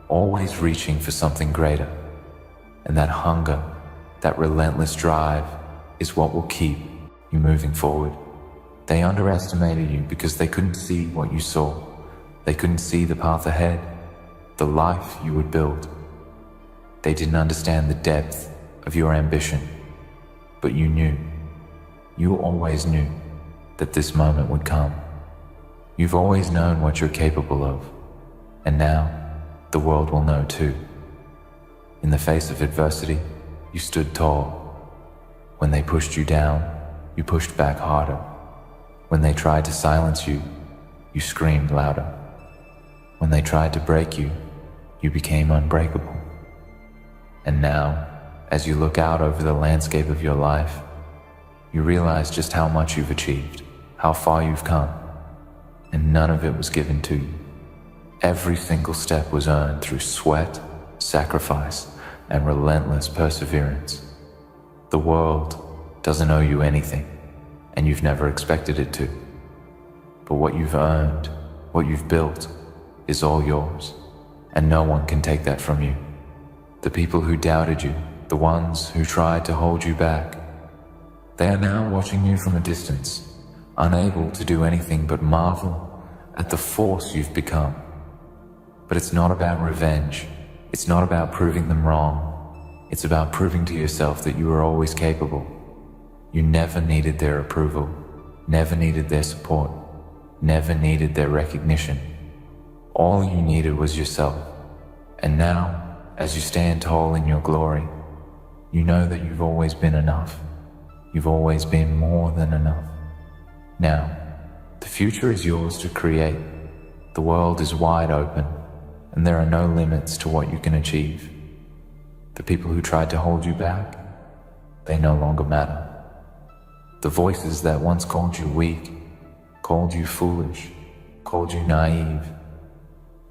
always reaching for something greater. And that hunger, that relentless drive, is what will keep you moving forward. They underestimated you because they couldn't see what you saw. They couldn't see the path ahead, the life you would build. They didn't understand the depth of your ambition, but you knew. You always knew that this moment would come. You've always known what you're capable of, and now the world will know too. In the face of adversity, you stood tall. When they pushed you down, you pushed back harder. When they tried to silence you, you screamed louder. When they tried to break you, you became unbreakable. And now, as you look out over the landscape of your life, you realize just how much you've achieved, how far you've come, and none of it was given to you. Every single step was earned through sweat, sacrifice, and relentless perseverance. The world doesn't owe you anything, and you've never expected it to. But what you've earned, what you've built, is all yours, and no one can take that from you. The people who doubted you, the ones who tried to hold you back, they are now watching you from a distance, unable to do anything but marvel at the force you've become. But it's not about revenge. It's not about proving them wrong. It's about proving to yourself that you were always capable. You never needed their approval, never needed their support, never needed their recognition. All you needed was yourself. And now, as you stand tall in your glory, you know that you've always been enough. You've always been more than enough. Now, the future is yours to create. The world is wide open, and there are no limits to what you can achieve. The people who tried to hold you back, they no longer matter. The voices that once called you weak, called you foolish, called you naive,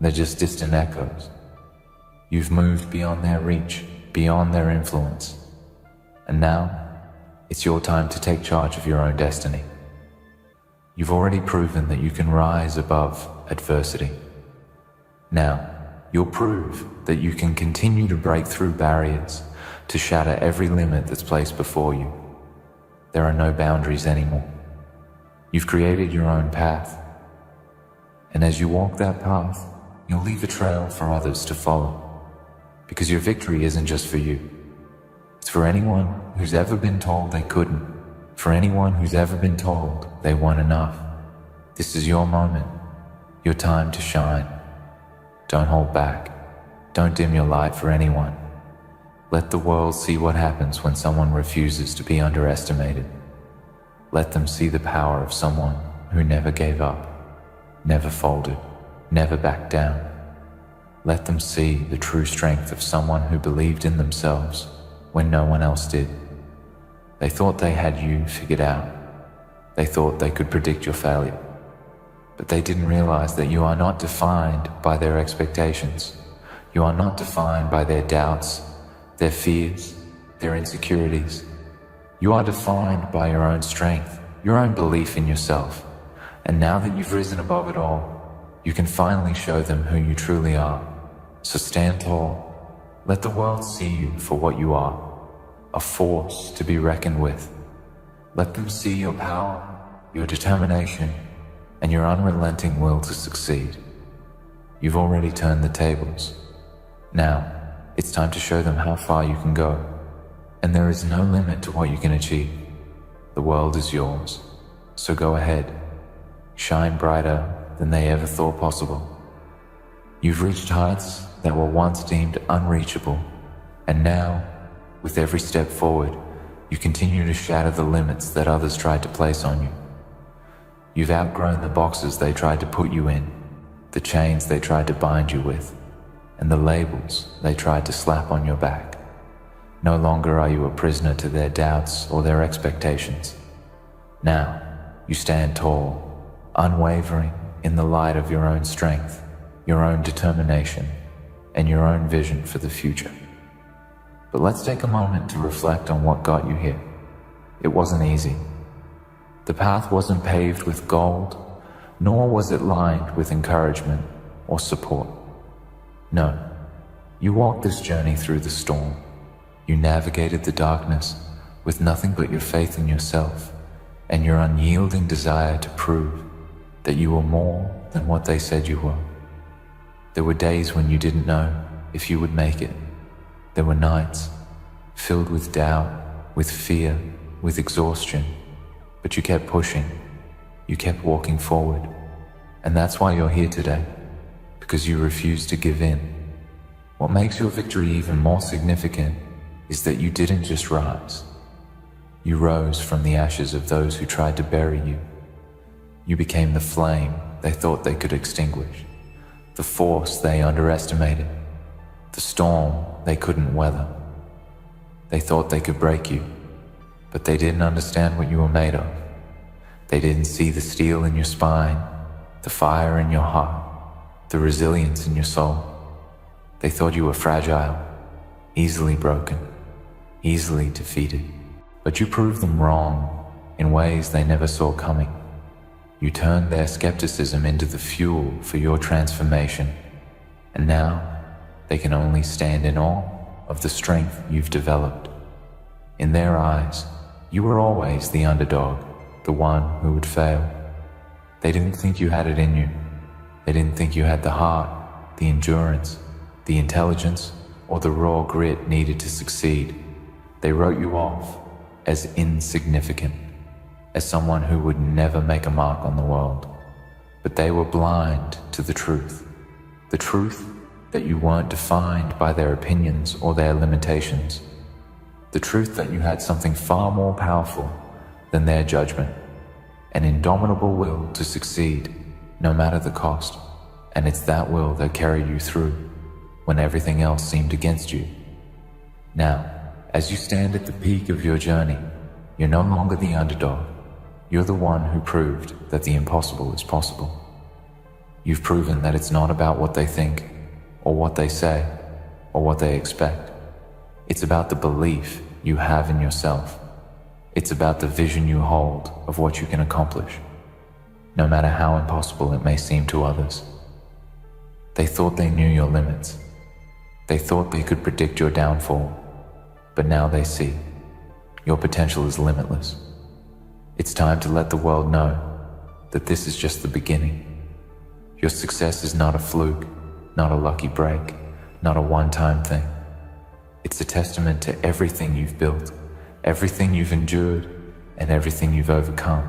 they're just distant echoes. You've moved beyond their reach, beyond their influence. And now, it's your time to take charge of your own destiny. You've already proven that you can rise above adversity. Now, you'll prove that you can continue to break through barriers, to shatter every limit that's placed before you. There are no boundaries anymore. You've created your own path. And as you walk that path, you'll leave a trail for others to follow. Because your victory isn't just for you. It's for anyone who's ever been told they couldn't. For anyone who's ever been told they weren't enough. This is your moment, your time to shine. Don't hold back. Don't dim your light for anyone. Let the world see what happens when someone refuses to be underestimated. Let them see the power of someone who never gave up, never folded, never backed down. Let them see the true strength of someone who believed in themselves when no one else did. They thought they had you figured out. They thought they could predict your failure. But they didn't realize that you are not defined by their expectations. You are not defined by their doubts, their fears, their insecurities. You are defined by your own strength, your own belief in yourself. And now that you've risen above it all, you can finally show them who you truly are. So stand tall. Let the world see you for what you are, a force to be reckoned with. Let them see your power, your determination, and your unrelenting will to succeed. You've already turned the tables. Now, it's time to show them how far you can go. And there is no limit to what you can achieve. The world is yours. So go ahead. Shine brighter than they ever thought possible. You've reached heights that were once deemed unreachable. And now, with every step forward, you continue to shatter the limits that others tried to place on you. You've outgrown the boxes they tried to put you in, the chains they tried to bind you with, and the labels they tried to slap on your back. No longer are you a prisoner to their doubts or their expectations. Now, you stand tall, unwavering in the light of your own strength, your own determination, and your own vision for the future. But let's take a moment to reflect on what got you here. It wasn't easy. The path wasn't paved with gold, nor was it lined with encouragement or support. No, you walked this journey through the storm. You navigated the darkness with nothing but your faith in yourself and your unyielding desire to prove that you were more than what they said you were. There were days when you didn't know if you would make it. There were nights filled with doubt, with fear, with exhaustion, but you kept pushing. You kept walking forward. And that's why you're here today, because you refused to give in. What makes your victory even more significant is that you didn't just rise. You rose from the ashes of those who tried to bury you. You became the flame they thought they could extinguish, the force they underestimated, the storm they couldn't weather. They thought they could break you, but they didn't understand what you were made of. They didn't see the steel in your spine, the fire in your heart, the resilience in your soul. They thought you were fragile, easily broken, easily defeated. But you proved them wrong in ways they never saw coming. You turned their skepticism into the fuel for your transformation. And now they can only stand in awe of the strength you've developed. In their eyes, you were always the underdog, the one who would fail. They didn't think you had it in you. They didn't think you had the heart, the endurance, the intelligence, or the raw grit needed to succeed. They wrote you off as insignificant, as someone who would never make a mark on the world. But they were blind to the truth that you weren't defined by their opinions or their limitations, the truth that you had something far more powerful than their judgment, an indomitable will to succeed no matter the cost. And it's that will that carried you through when everything else seemed against you. Now, as you stand at the peak of your journey, you're no longer the underdog. You're the one who proved that the impossible is possible. You've proven that it's not about what they think, or what they say, or what they expect. It's about the belief you have in yourself. It's about the vision you hold of what you can accomplish, no matter how impossible it may seem to others. They thought they knew your limits. They thought they could predict your downfall. But now they see your potential is limitless. It's time to let the world know that this is just the beginning. Your success is not a fluke, not a lucky break, not a one-time thing. It's a testament to everything you've built, everything you've endured, and everything you've overcome.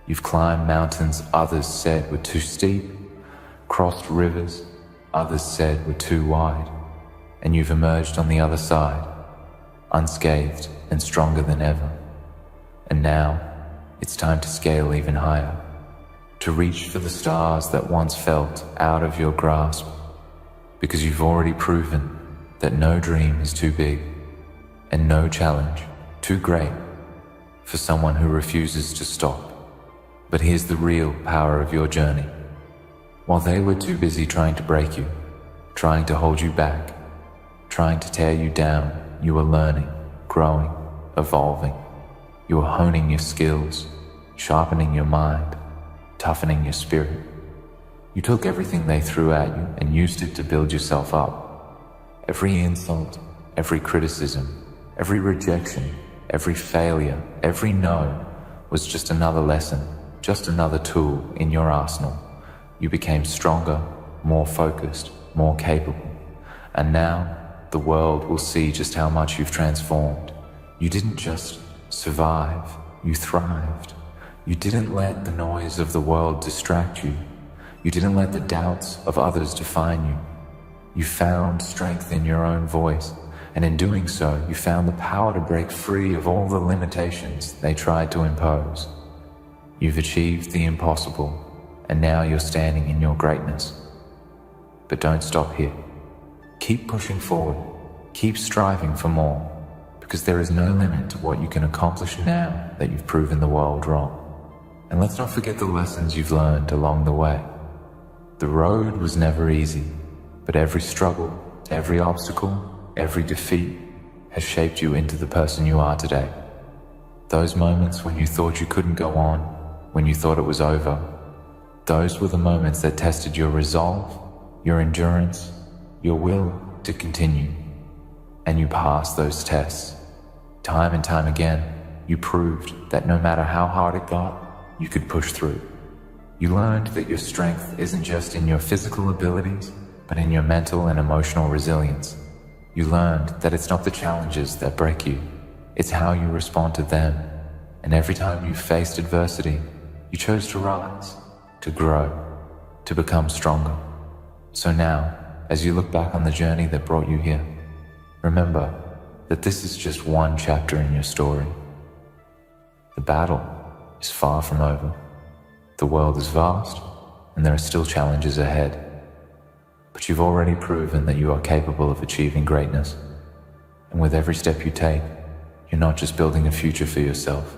You've climbed mountains others said were too steep, crossed rivers others said were too wide, and you've emerged on the other side, unscathed and stronger than ever. And now, It's time to scale even higher, to reach for the stars that once felt out of your grasp, because you've already proven that no dream is too big and no challenge too great for someone who refuses to stop. But here's the real power of your journey. While they were too busy trying to break you, trying to hold you back, trying to tear you down, you were learning, growing, evolving. You were honing your skills, sharpening your mind, toughening your spirit. You took everything they threw at you and used it to build yourself up. Every insult, every criticism, every rejection, every failure, every no was just another lesson, just another tool in your arsenal. You became stronger, more focused, more capable. And now the world will see just how much you've transformed. You didn't just survive, you thrived. You didn't let the noise of the world distract you. You didn't let the doubts of others define you. You found strength in your own voice, and in doing so, you found the power to break free of all the limitations they tried to impose. You've achieved the impossible, and now you're standing in your greatness. But don't stop here. Keep pushing forward. Keep striving for more, because there is no limit to what you can accomplish now that you've proven the world wrong. And let's not forget the lessons you've learned along the way. The road was never easy, but every struggle, every obstacle, every defeat has shaped you into the person you are today. Those moments when you thought you couldn't go on, when you thought it was over, those were the moments that tested your resolve, your endurance, your will to continue. And you passed those tests. Time and time again, you proved that no matter how hard it got, you could push through. You learned that your strength isn't just in your physical abilities, but in your mental and emotional resilience. You learned that it's not the challenges that break you, it's how you respond to them. And every time you faced adversity, you chose to rise, to grow, to become stronger. So now, as you look back on the journey that brought you here, remember that this is just one chapter in your story. The battle is far from over. The world is vast, and there are still challenges ahead. But you've already proven that you are capable of achieving greatness. And with every step you take, you're not just building a future for yourself,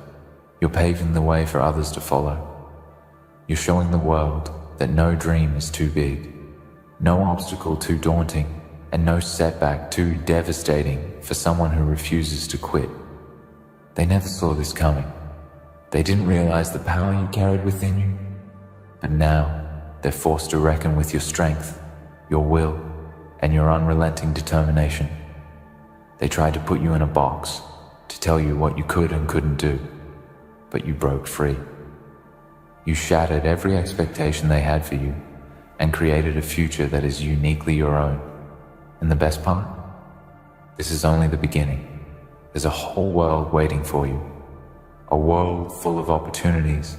you're paving the way for others to follow. You're showing the world that no dream is too big, no obstacle too daunting, and no setback too devastating for someone who refuses to quit. They never saw this coming. They didn't realize the power you carried within you. And now, they're forced to reckon with your strength, your will, and your unrelenting determination. They tried to put you in a box, to tell you what you could and couldn't do, but you broke free. You shattered every expectation they had for you, and created a future that is uniquely your own. And the best part? This is only the beginning. There's a whole world waiting for you. A world full of opportunities,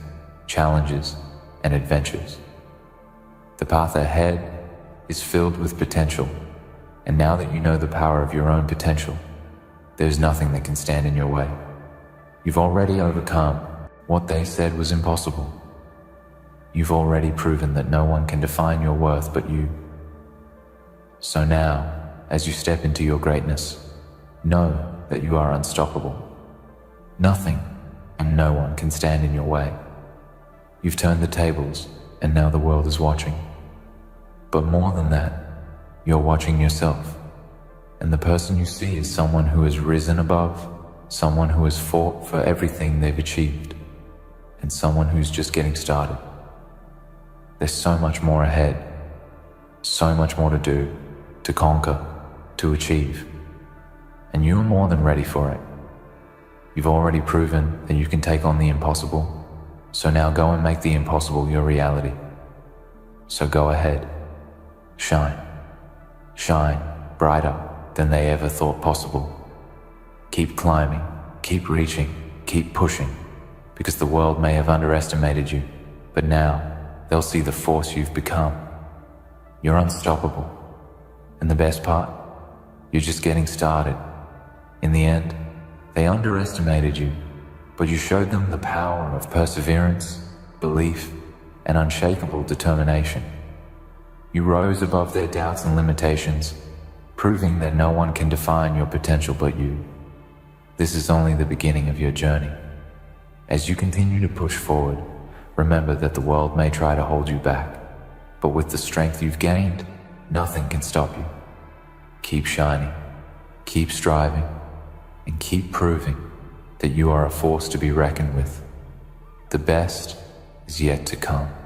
challenges, and adventures. The path ahead is filled with potential, and now that you know the power of your own potential, there's nothing that can stand in your way. You've already overcome what they said was impossible. You've already proven that no one can define your worth but you. So now, as you step into your greatness, know that you are unstoppable. Nothing and no one can stand in your way. You've turned the tables, and now the world is watching. But more than that, you're watching yourself. And the person you see is someone who has risen above, someone who has fought for everything they've achieved, and someone who's just getting started. There's so much more ahead, so much more to do, to conquer, to achieve. And you are more than ready for it. You've already proven that you can take on the impossible, so now go and make the impossible your reality. So go ahead, shine brighter than they ever thought possible. Keep climbing, keep reaching, keep pushing, because the world may have underestimated you, but now they'll see the force you've become. You're unstoppable. And the best part? You're just getting started. In the end, they underestimated you, but you showed them the power of perseverance, belief, and unshakable determination. You rose above their doubts and limitations, proving that no one can define your potential but you. This is only the beginning of your journey. As you continue to push forward, remember that the world may try to hold you back, but with the strength you've gained, nothing can stop you. Keep shining, keep striving, and keep proving that you are a force to be reckoned with. The best is yet to come.